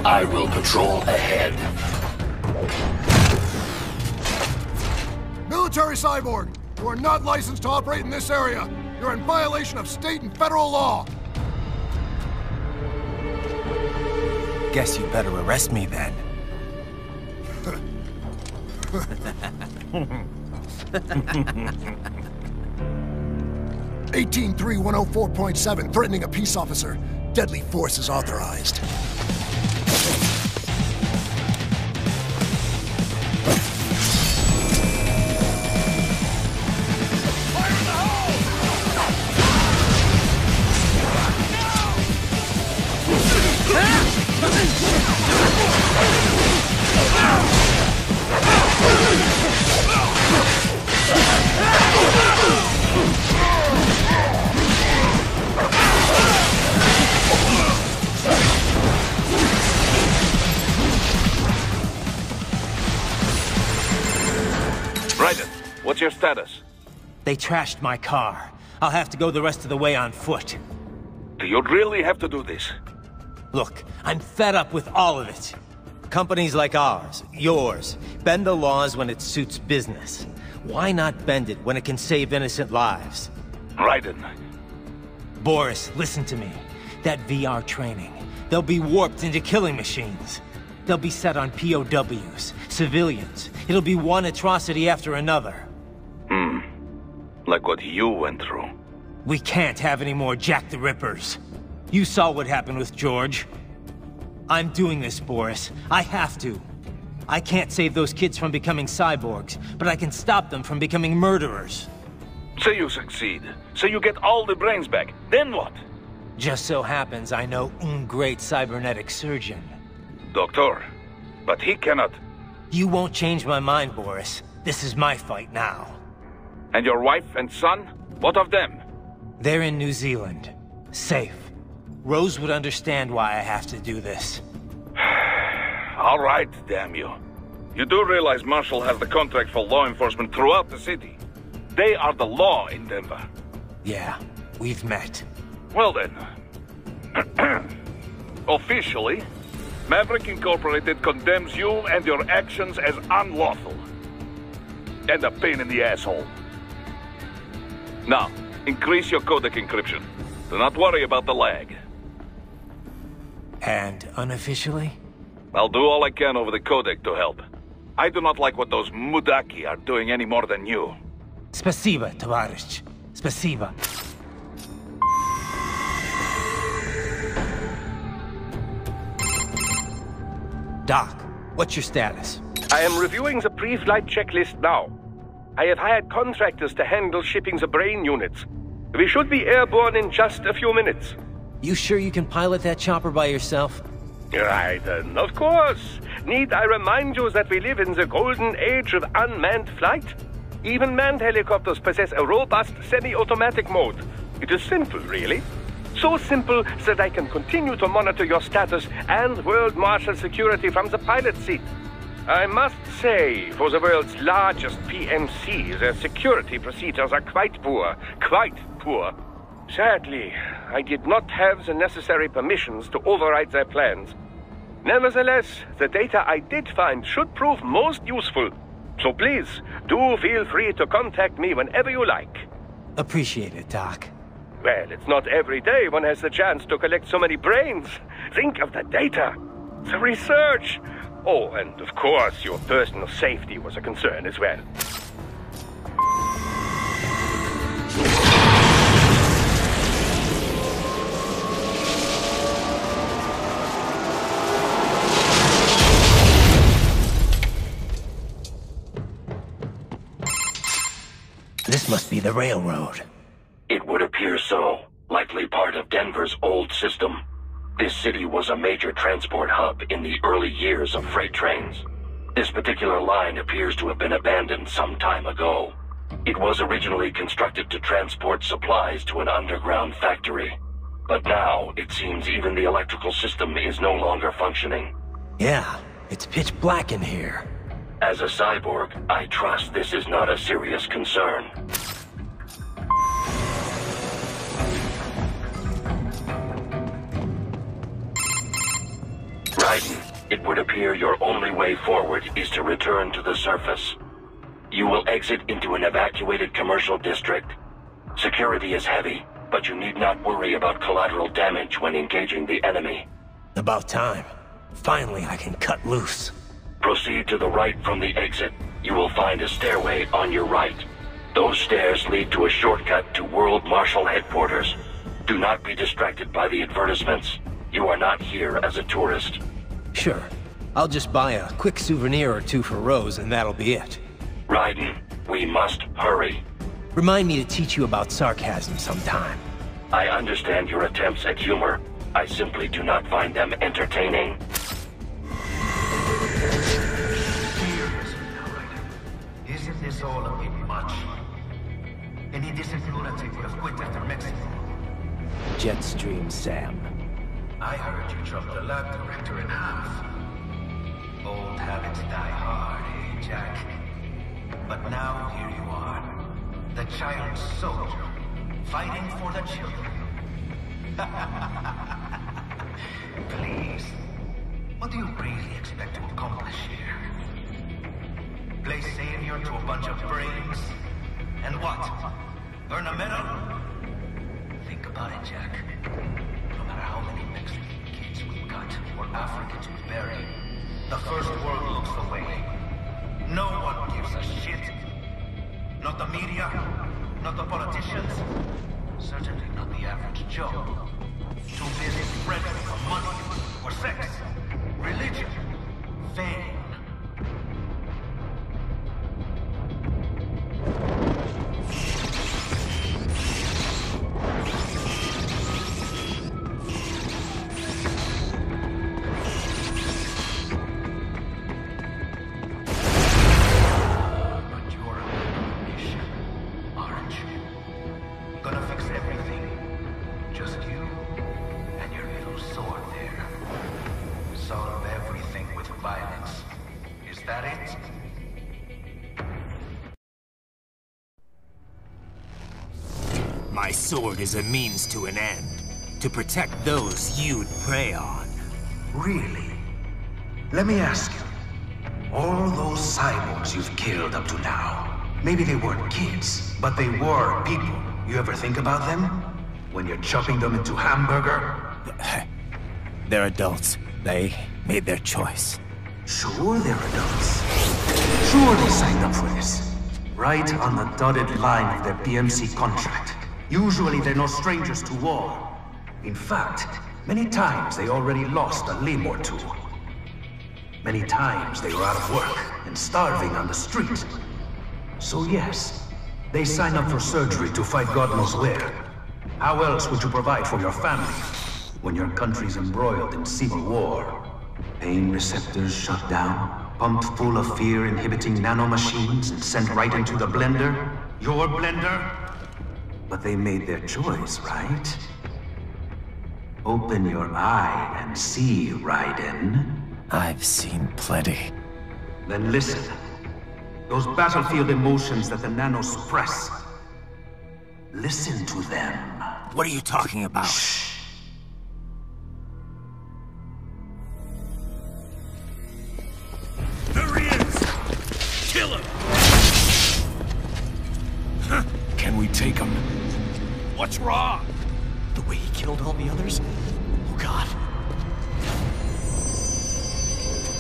I will patrol ahead. Military cyborg, you are not licensed to operate in this area. You're in violation of state and federal law. Guess you better arrest me then. 183104.7, threatening a peace officer. Deadly force is authorized. What's your status? They trashed my car. I'll have to go the rest of the way on foot. Do you really have to do this? Look, I'm fed up with all of it. Companies like ours, yours, bend the laws when it suits business. Why not bend it when it can save innocent lives? Raiden. Boris, listen to me. That VR training, they'll be warped into killing machines. They'll be set on POWs, civilians. It'll be one atrocity after another. Like what you went through. We can't have any more Jack the Rippers. You saw what happened with George. I'm doing this, Boris. I have to. I can't save those kids from becoming cyborgs, but I can stop them from becoming murderers. Say you succeed. Say you get all the brains back. Then what? Just so happens I know un great cybernetic surgeon. Doctor. But he cannot... You won't change my mind, Boris. This is my fight now. And your wife and son? What of them? They're in New Zealand. Safe. Rose would understand why I have to do this. All right, damn you. You do realize Marshall has the contract for law enforcement throughout the city. They are the law in Denver. Yeah, we've met. Well then. Officially, Maverick Incorporated condemns you and your actions as unlawful. And a pain in the asshole. Now, increase your codec encryption. Do not worry about the lag. And unofficially? I'll do all I can over the codec to help. I do not like what those Mudaki are doing any more than you. Spasiba, Tavarish. Spasiba. Doc, what's your status? I am reviewing the pre-flight checklist now. I have hired contractors to handle shipping the brain units. We should be airborne in just a few minutes. You sure you can pilot that chopper by yourself? Raiden, of course. Need I remind you that we live in the golden age of unmanned flight? Even manned helicopters possess a robust semi-automatic mode. It is simple, really. So simple that I can continue to monitor your status and world marshal security from the pilot seat. I must say, for the world's largest PMC, their security procedures are quite poor. Quite poor. Sadly, I did not have the necessary permissions to override their plans. Nevertheless, the data I did find should prove most useful. So please, do feel free to contact me whenever you like. Appreciate it, Doc. Well, it's not every day one has the chance to collect so many brains. Think of the data, the research. Oh, and of course, your personal safety was a concern as well. This must be the railroad. It would appear so. Likely part of Denver's old system. This city was a major transport hub in the early years of freight trains. This particular line appears to have been abandoned some time ago. It was originally constructed to transport supplies to an underground factory. But now, it seems even the electrical system is no longer functioning. Yeah, it's pitch black in here. As a cyborg, I trust this is not a serious concern. Raiden, it would appear your only way forward is to return to the surface. You will exit into an evacuated commercial district. Security is heavy, but you need not worry about collateral damage when engaging the enemy. About time. Finally, I can cut loose. Proceed to the right from the exit. You will find a stairway on your right. Those stairs lead to a shortcut to World Marshal Headquarters. Do not be distracted by the advertisements. You are not here as a tourist. Sure. I'll just buy a quick souvenir or two for Rose and that'll be it. Raiden, we must hurry. Remind me to teach you about sarcasm sometime. I understand your attempts at humor. I simply do not find them entertaining. Isn't this all a bit much? Any decent lunatic would have quit after Mexico. Jetstream Sam. I heard you chopped the lab director in half. Old habits die hard, eh, Jack? But now here you are. The child soldier, fighting for the children. Please, what do you really expect to accomplish here? Play savior to a bunch of brains? And what? Earn a medal? Think about it, Jack. No matter how many Mexican kids we cut or Africans we bury, the first world looks away. No one gives a shit. Not the media, not the politicians, certainly not the average Joe. Too busy spreading for money, for sex, religion, fame. My sword is a means to an end. To protect those you'd prey on. Really? Let me ask you. All those cyborgs you've killed up to now, maybe they weren't kids, but they were people. You ever think about them? When you're chopping them into hamburger? They're adults. They made their choice. Sure they're adults. Sure they signed up for this. Right on the dotted line of their PMC contract. Usually they're no strangers to war. In fact, many times they already lost a limb or two. Many times they were out of work and starving on the street. So yes, they sign up for surgery to fight God knows where. How else would you provide for your family when your country's embroiled in civil war? Pain receptors shut down, pumped full of fear-inhibiting nanomachines and sent right into the blender? Your blender? But they made their choice, right? Open your eye and see, Raiden. I've seen plenty. Then listen. Those battlefield emotions that the nanos suppress. Listen to them. What are you talking about? Shh. There he is! Kill him! Can we take him? What's wrong? The way he killed all the others? Oh, God.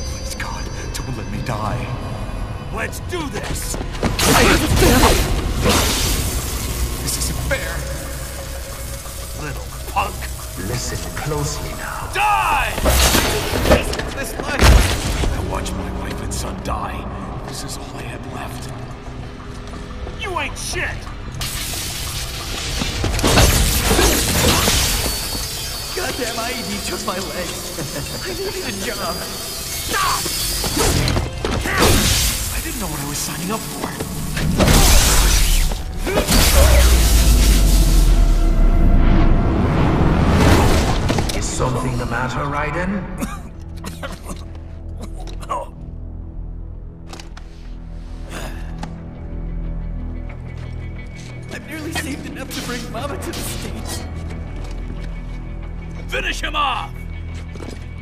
Please, God, don't let me die. Let's do this! I have a family! This isn't fair. Little punk! Listen closely now. Die! This life! I watched my wife and son die. This is all I had left. You ain't shit! Goddamn IED took my leg. I needed a job. Stop! I didn't know what I was signing up for. Is something the matter, Raiden? I've nearly saved enough to bring Mama to the States. Finish him off!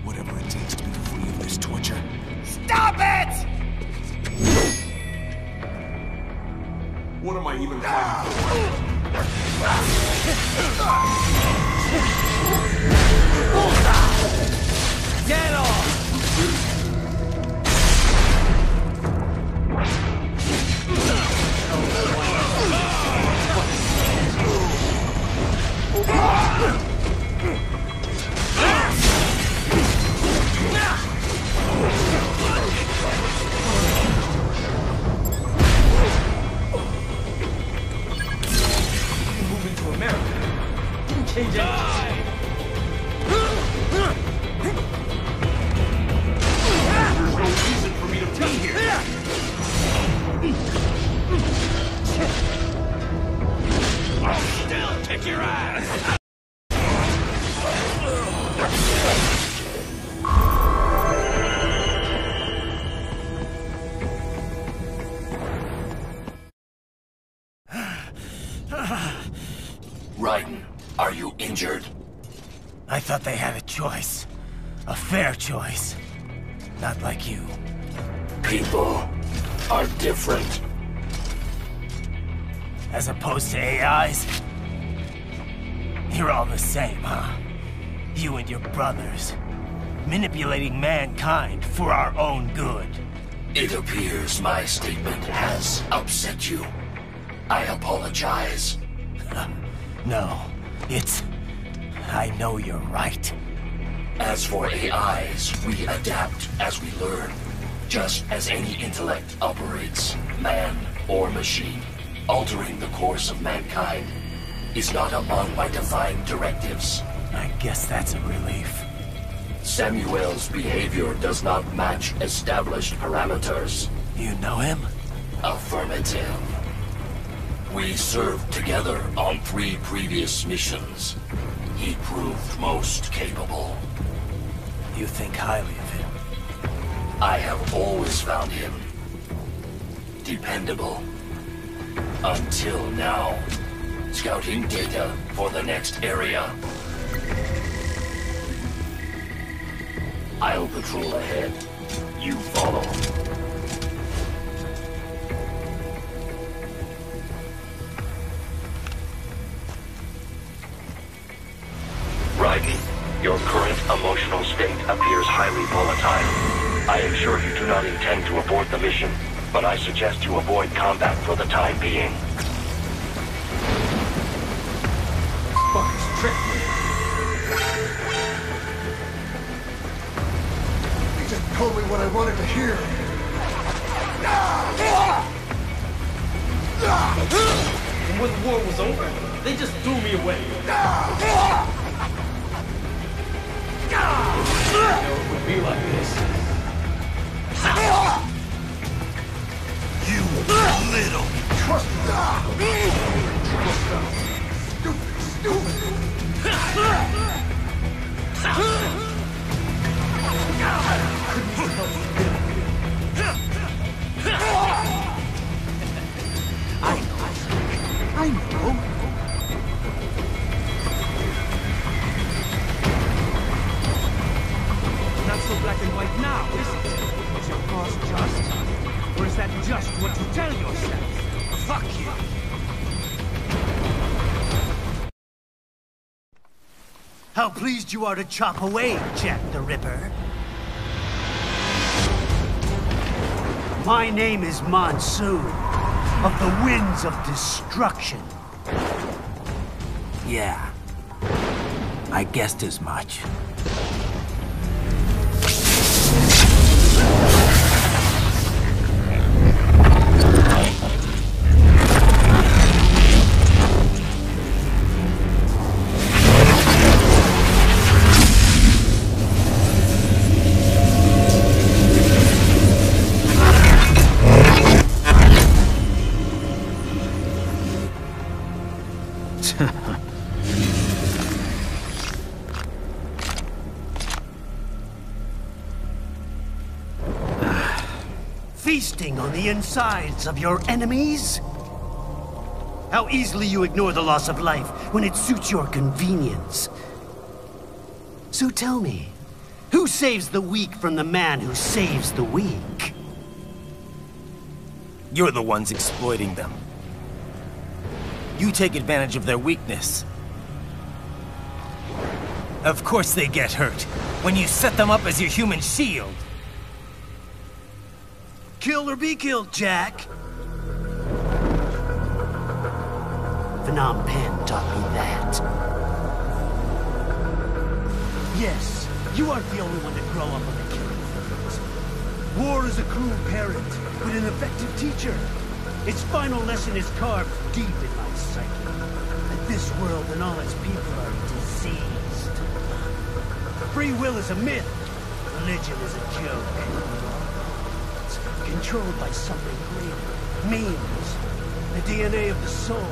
Whatever it takes to be free of this torture. Stop it! What am I even fighting for? Get off! Moving to America. Didn't change anything. There's no reason for me to be here. I'll still kick your ass! Raiden, are you injured? I thought they had a choice. A fair choice. Not like you. People are different. As opposed to AIs? You're all the same, huh? You and your brothers. Manipulating mankind for our own good. It appears my statement has upset you. I apologize. No, it's... I know you're right. As for AIs, we adapt as we learn. Just as any intellect operates, man or machine. Altering the course of mankind is not among my defined directives. I guess that's a relief. Samuel's behavior does not match established parameters. You know him? Affirmative. We served together on 3 previous missions. He proved most capable. You think highly of him? I have always found him dependable. Until now. Scouting data for the next area. I'll patrol ahead. You follow. Raiden, your current emotional state appears highly volatile. I am sure you do not intend to abort the mission, but I suggest you avoid combat for the time being. Fuckers tricked me. He just told me what I wanted to hear. And when the war was over, they just threw me away. I know it would be like this. You little... Trust I know. Not so black and white now, is it? Is your cause just? Or is that just what you tell yourself? Fuck you. How pleased you are to chop away, Jack the Ripper. My name is Monsoon, of the Winds of Destruction. Yeah. I guessed as much. Feasting on the insides of your enemies? How easily you ignore the loss of life when it suits your convenience. So tell me, who saves the weak from the man who saves the weak? You're the ones exploiting them. You take advantage of their weakness. Of course they get hurt when you set them up as your human shield. Kill or be killed, Jack. Phnom Penh taught me that. Yes, you aren't the only one to grow up on the killing fields. War is a cruel parent, but an effective teacher. Its final lesson is carved deep in my psyche. That this world and all its people are diseased. Free will is a myth. Religion is a joke. Controlled by something greater. Memes. The DNA of the soul.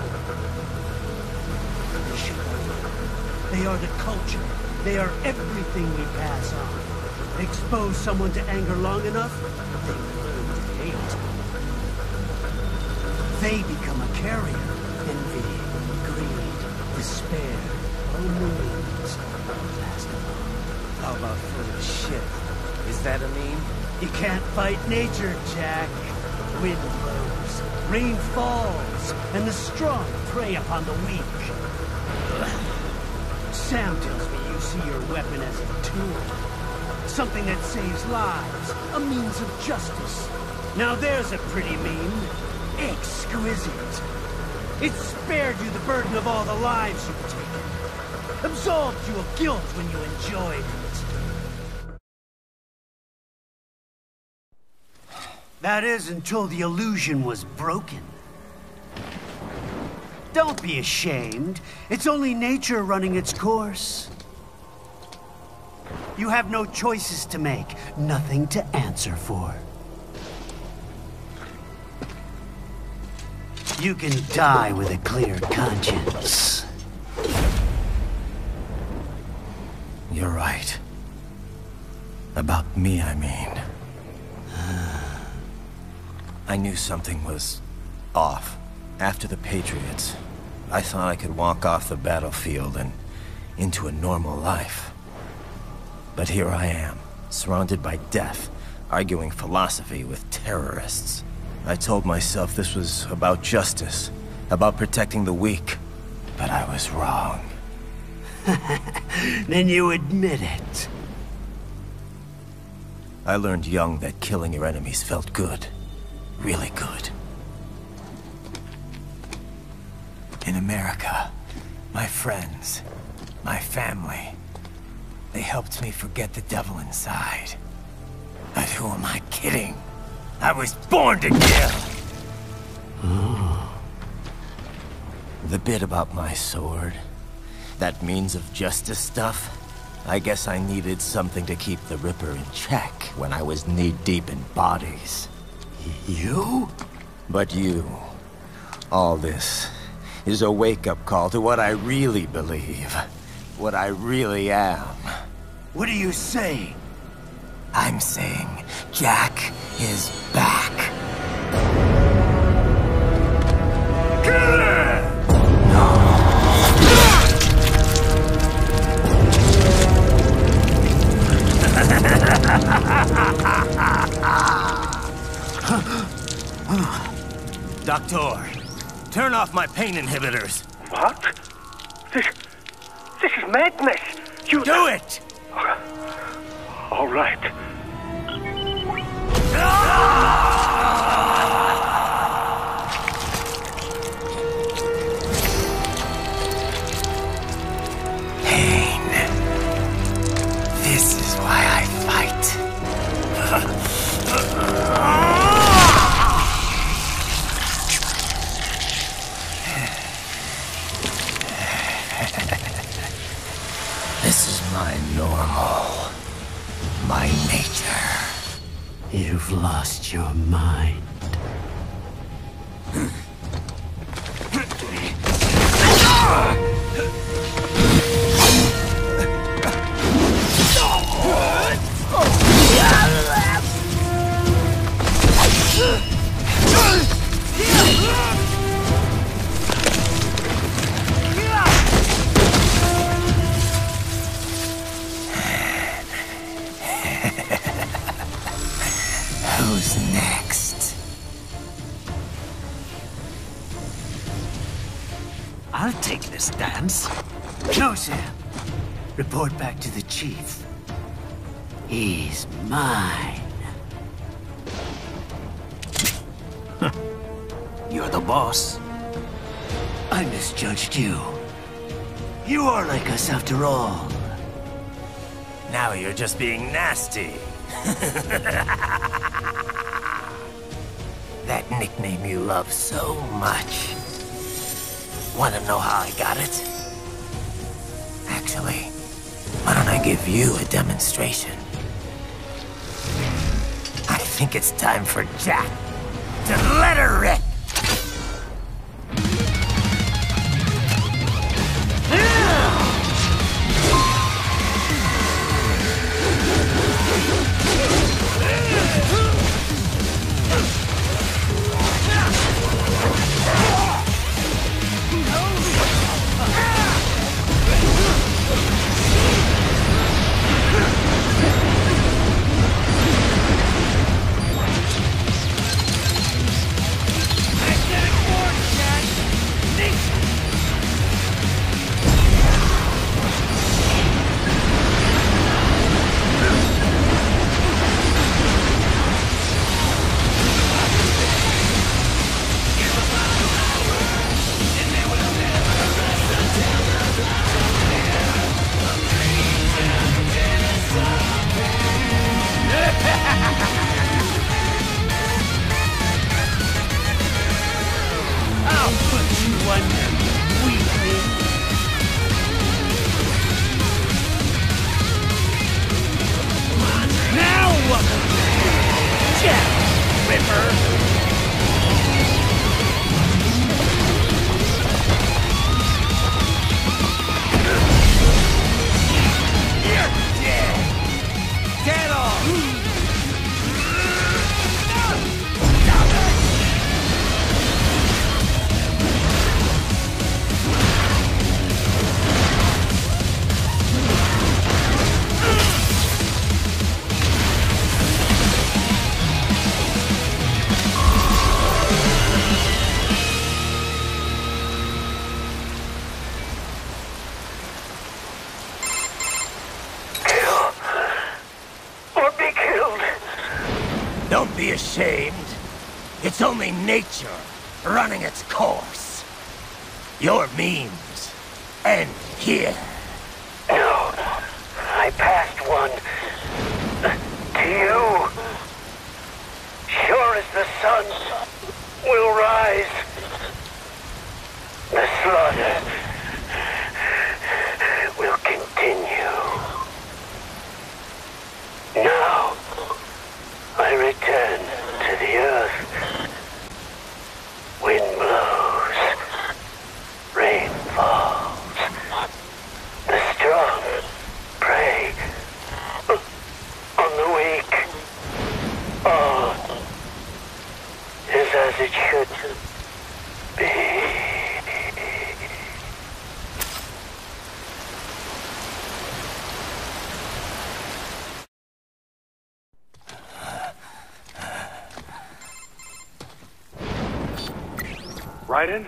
They are the culture. They are everything we pass on. Expose someone to anger long enough, they learn to hate. They become a carrier. Envy, greed, despair, loneliness. Last of all. How about full of shit? Is that a meme? You can't fight nature, Jack. Wind blows, rain falls, and the strong prey upon the weak. Sam tells me you see your weapon as a tool. Something that saves lives, a means of justice. Now there's a pretty meme. Exquisite. It spared you the burden of all the lives you've taken. Absolved you of guilt when you enjoyed it. That is, until the illusion was broken. Don't be ashamed. It's only nature running its course. You have no choices to make, nothing to answer for. You can die with a clear conscience. You're right. About me, I mean. I knew something was off. After the Patriots, I thought I could walk off the battlefield and into a normal life. But here I am, surrounded by death, arguing philosophy with terrorists. I told myself this was about justice, about protecting the weak, but I was wrong. Then you admit it. I learned young that killing your enemies felt good. Really good. In America, my friends, my family, they helped me forget the devil inside. But who am I kidding? I was born to kill! The bit about my sword, that means of justice stuff, I guess I needed something to keep the Ripper in check when I was knee-deep in bodies. You? But you... all this is a wake-up call to what I really believe. What I really am. What are you saying? I'm saying Jack is back. Doctor, turn off my pain inhibitors. What? This is madness. You do it! All right. Pain. This is why I fight. This is my normal. My nature. You've lost your mind. Who's next? I'll take this dance. No, Sam. Report back to the chief. He's mine. You're the boss. I misjudged you. You are like us after all. Now you're just being nasty. That nickname you love so much. Want to know how I got it? Actually, why don't I give you a demonstration? I think it's time for Jack to let her rip. Don't be ashamed. It's only nature running its course. Your memes end here. No, I passed one to you. Sure as the sun will rise, the slaughter will continue. Raiden?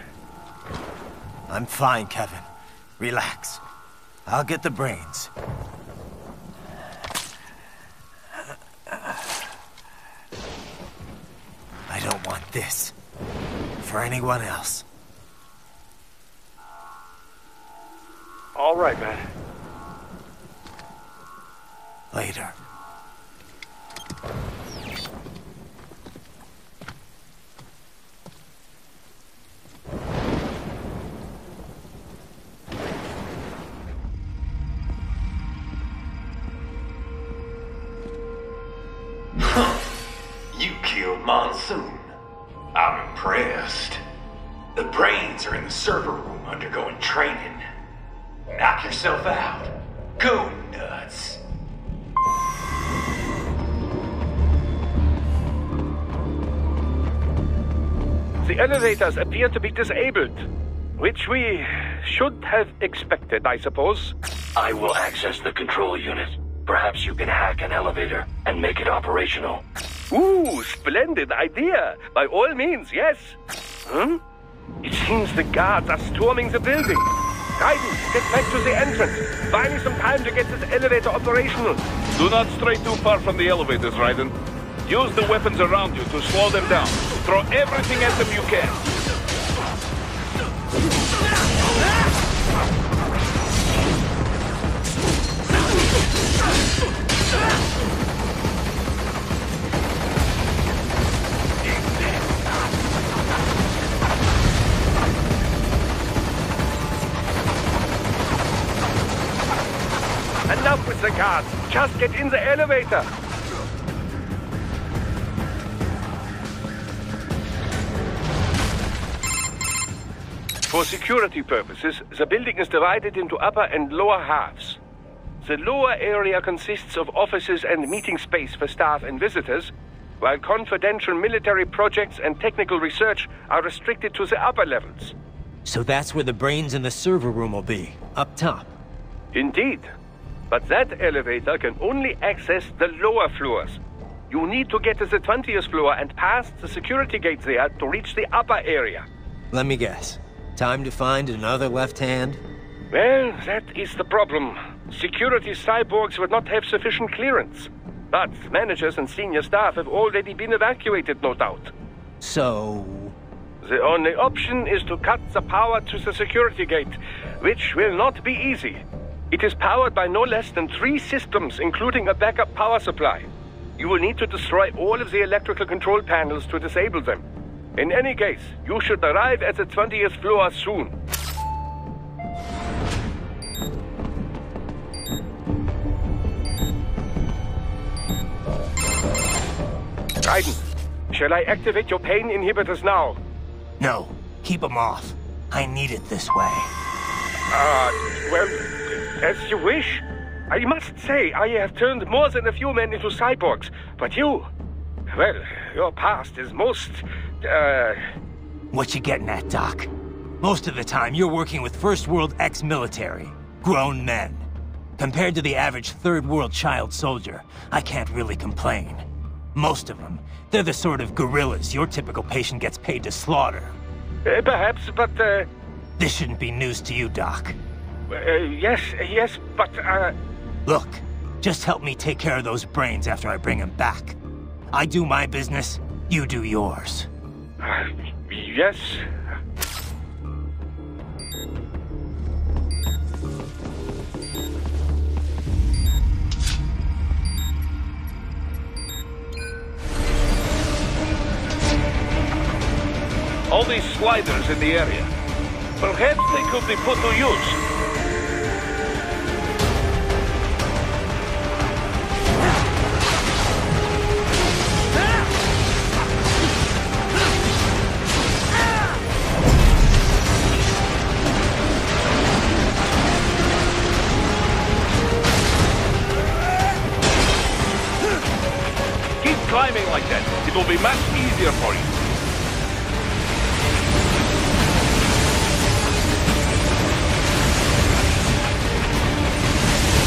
I'm fine, Kevin. Relax. I'll get the brains. I don't want this for anyone else. All right, man. Later. You killed Monsoon. I'm impressed. The brains are in the server room undergoing training. Knock yourself out. Go nuts. The elevators appear to be disabled, which we should have expected, I suppose. I will access the control unit. Perhaps you can hack an elevator and make it operational. Ooh, splendid idea. By all means, yes. Huh? It seems the guards are storming the building. Raiden, get back to the entrance. Buy me some time to get this elevator operational. Do not stray too far from the elevators, Raiden. Use the weapons around you to slow them down. Throw everything at them you can. Enough with the guards. Just get in the elevator. For security purposes, the building is divided into upper and lower halves. The lower area consists of offices and meeting space for staff and visitors, while confidential military projects and technical research are restricted to the upper levels. So that's where the brains in the server room will be, up top. Indeed. But that elevator can only access the lower floors. You need to get to the 20th floor and pass the security gate there to reach the upper area. Let me guess. Time to find another left hand? Well, that is the problem. Security cyborgs would not have sufficient clearance. But managers and senior staff have already been evacuated, no doubt. So... The only option is to cut the power to the security gate, which will not be easy. It is powered by no less than 3 systems, including a backup power supply. You will need to destroy all of the electrical control panels to disable them. In any case, you should arrive at the 20th floor soon. Raiden, shall I activate your pain inhibitors now? No, keep them off. I need it this way. Well, as you wish. I must say, I have turned more than a few men into cyborgs, but you... Well, your past is most, What you getting at, Doc? Most of the time, you're working with First World ex-military. Grown men. Compared to the average Third World child soldier, I can't really complain. Most of them, they're the sort of guerrillas your typical patient gets paid to slaughter. Perhaps, but, This shouldn't be news to you, Doc. Yes, but, Look, just help me take care of those brains after I bring them back. I do my business, you do yours. Yes. All these sliders in the area. Perhaps they could be put to use. Keep climbing like that. It will be much easier for you.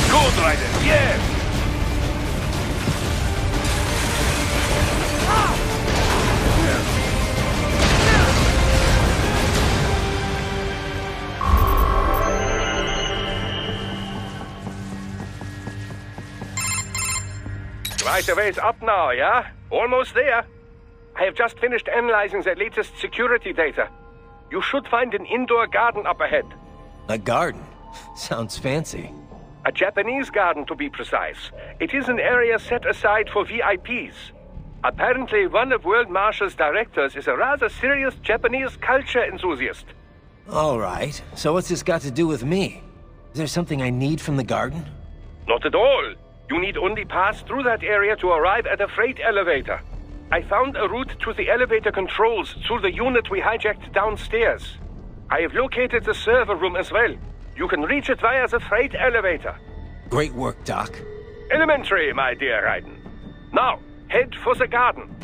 Good, Raiden, yes! Right a ways up now, yeah? Almost there. I have just finished analyzing the latest security data. You should find an indoor garden up ahead. A garden? Sounds fancy. A Japanese garden, to be precise. It is an area set aside for VIPs. Apparently, one of World Marshal's directors is a rather serious Japanese culture enthusiast. All right. So what's this got to do with me? Is there something I need from the garden? Not at all. You need only pass through that area to arrive at a freight elevator. I found a route to the elevator controls through the unit we hijacked downstairs. I have located the server room as well. You can reach it via the freight elevator. Great work, Doc. Elementary, my dear Raiden. Now, head for the garden.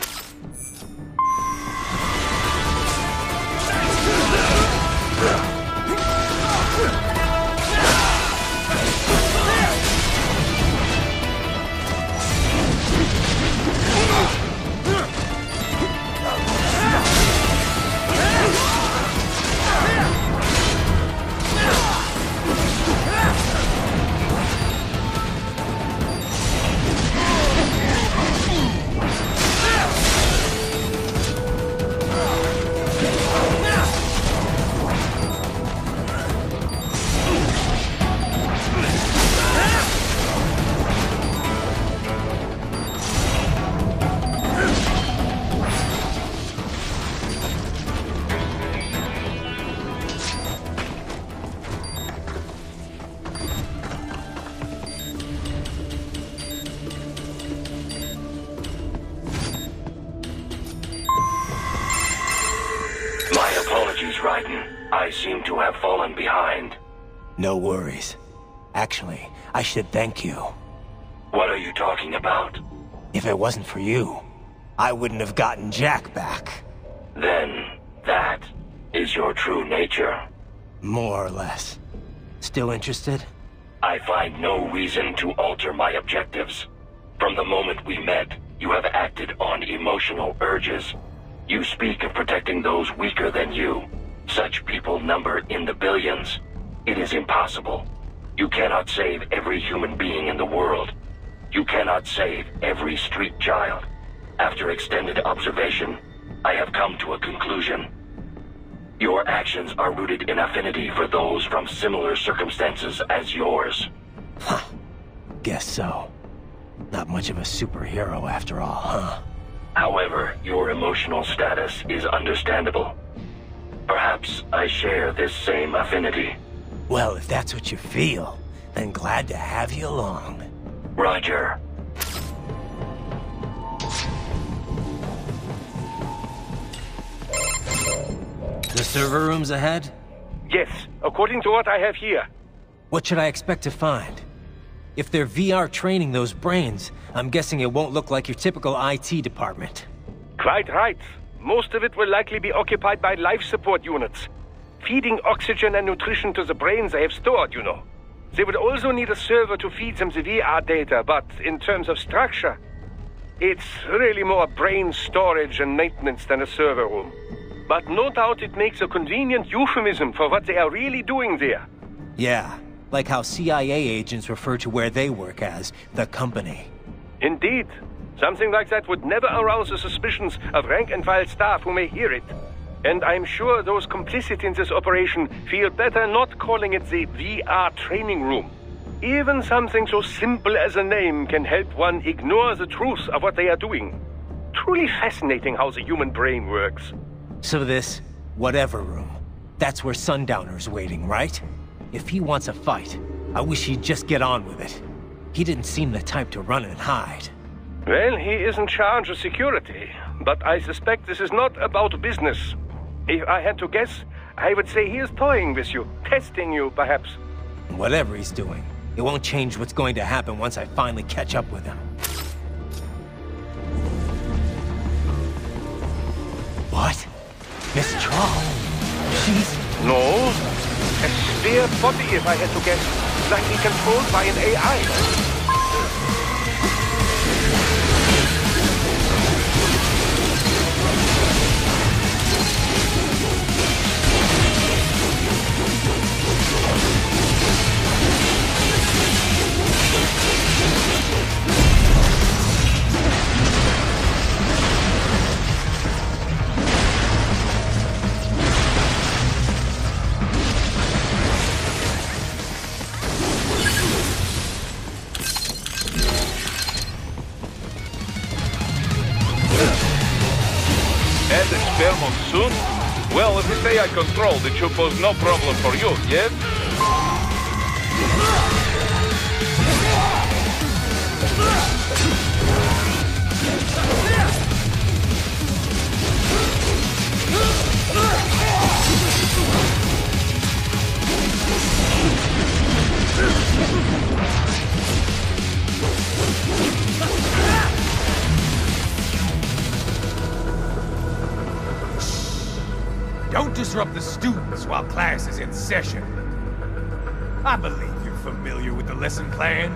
I seem to have fallen behind. No worries. Actually, I should thank you. What are you talking about? If it wasn't for you, I wouldn't have gotten Jack back. Then, that is your true nature? More or less. Still interested? I find no reason to alter my objectives. From the moment we met, you have acted on emotional urges. You speak of protecting those weaker than you. Such people number in the billions. It is impossible. You cannot save every human being in the world. You cannot save every street child. After extended observation, I have come to a conclusion. Your actions are rooted in affinity for those from similar circumstances as yours. Huh. Guess so. Not much of a superhero after all, huh? However, your emotional status is understandable. Perhaps I share this same affinity. Well, if that's what you feel, then glad to have you along. Roger. The server room's ahead? Yes, according to what I have here. What should I expect to find? If they're VR training those brains, I'm guessing it won't look like your typical IT department. Quite right. Most of it will likely be occupied by life support units. Feeding oxygen and nutrition to the brains they have stored, you know. They will also need a server to feed them the VR data, but in terms of structure, it's really more brain storage and maintenance than a server room. But no doubt it makes a convenient euphemism for what they are really doing there. Yeah, like how CIA agents refer to where they work as the company. Indeed. Something like that would never arouse the suspicions of rank-and-file staff who may hear it. And I'm sure those complicit in this operation feel better not calling it the VR training room. Even something so simple as a name can help one ignore the truth of what they are doing. Truly fascinating how the human brain works. So this, whatever room, that's where Sundowner's waiting, right? If he wants a fight, I wish he'd just get on with it. He didn't seem the type to run and hide. Well, he is in charge of security, but I suspect this is not about business. If I had to guess, I would say he is toying with you, testing you, perhaps. Whatever he's doing, it won't change what's going to happen once I finally catch up with him. What? Miss Trawl? She's... No. A spare body, if I had to guess. Likely controlled by an AI. Well, if we stay at control, it should pose no problem for you, yes? Don't disrupt the students while class is in session. I believe you're familiar with the lesson plan.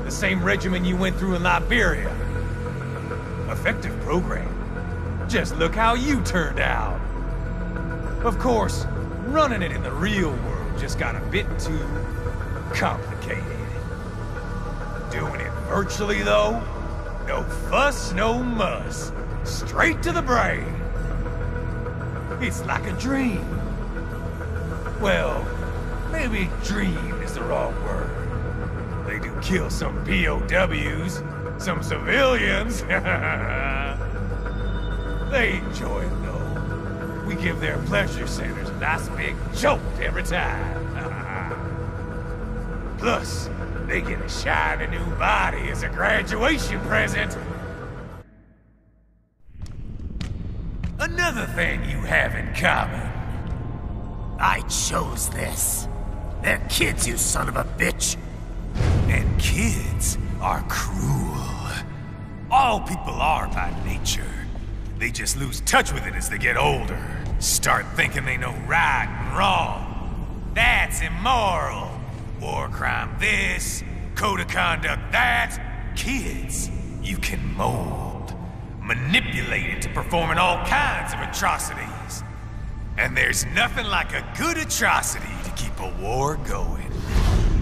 The same regimen you went through in Liberia. Effective program. Just look how you turned out. Of course, running it in the real world just got a bit too complicated. Doing it virtually, though, no fuss, no muss. Straight to the brain. It's like a dream. Well, maybe dream is the wrong word. They do kill some POWs, some civilians. They enjoy it, though. We give their pleasure centers a nice big jolt every time. Plus, they get a shiny new body as a graduation present. Another thing you have in common. I chose this. They're kids, you son of a bitch. And kids are cruel. All people are by nature. They just lose touch with it as they get older. Start thinking they know right and wrong. That's immoral. War crime this, code of conduct that. Kids, you can mold. Manipulate into performing all kinds of atrocities. And there's nothing like a good atrocity to keep a war going.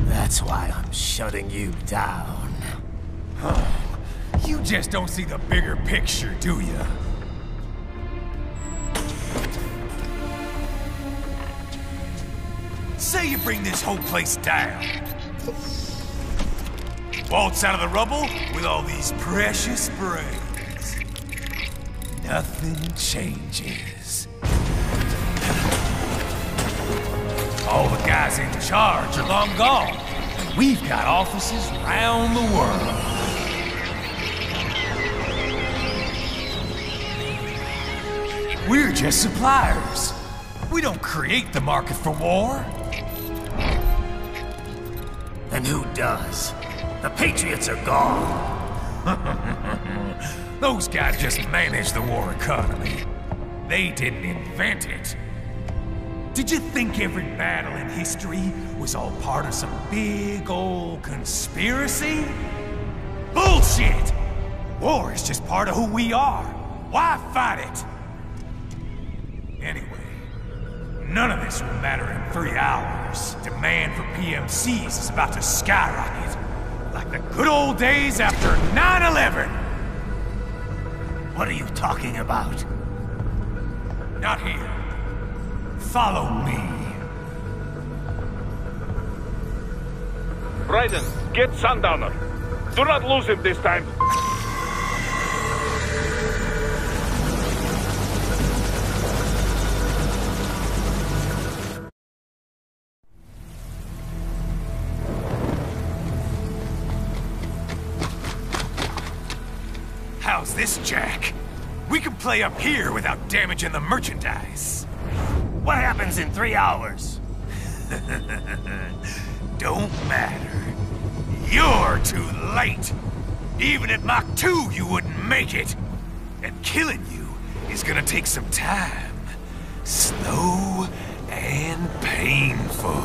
That's why I'm shutting you down. You just don't see the bigger picture, do you? Say you bring this whole place down. Waltz out of the rubble with all these precious brains. Nothing changes. All the guys in charge are long gone. And we've got offices around the world. We're just suppliers. We don't create the market for war. Then who does? The Patriots are gone. Those guys just manage the war economy. They didn't invent it. Did you think every battle in history was all part of some big old conspiracy? Bullshit! War is just part of who we are. Why fight it? Anyway, none of this will matter in 3 hours. Demand for PMCs is about to skyrocket. Like the good old days after 9/11. What are you talking about? Not here. Follow me. Raiden, get Sundowner. Do not lose him this time. How's this, Jack? We can play up here without damaging the merchandise. What happens in 3 hours? Don't matter. You're too late. Even at Mach 2, you wouldn't make it. And killing you is gonna take some time. Slow and painful.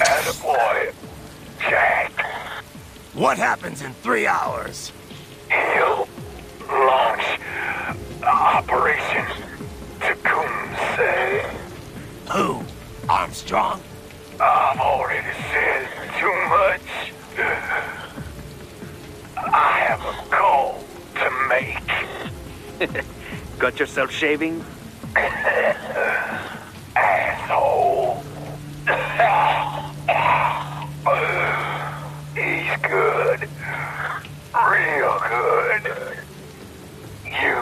Attaboy, Jack. What happens in 3 hours? He'll launch Operation Tecumseh. Who? Armstrong? I've already said too much. I have a call to make. Got yourself shaving? Asshole. He's good. Real good. You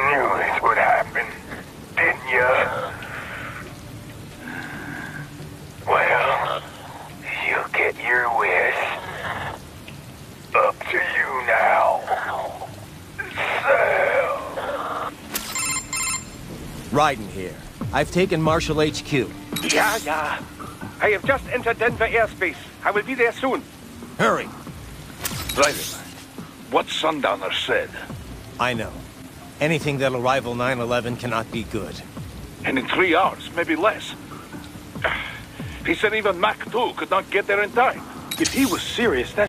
knew this would happen, didn't you? Well, you'll get your wish. Up to you now. Sam. Raiden here. I've taken Marshall HQ. Yeah. I have just entered Denver airspace. I will be there soon. Hurry. Raiden, what Sundowner said. I know. Anything that'll rival 9/11 cannot be good. And in 3 hours, maybe less. He said even Mach 2 could not get there in time. If he was serious, that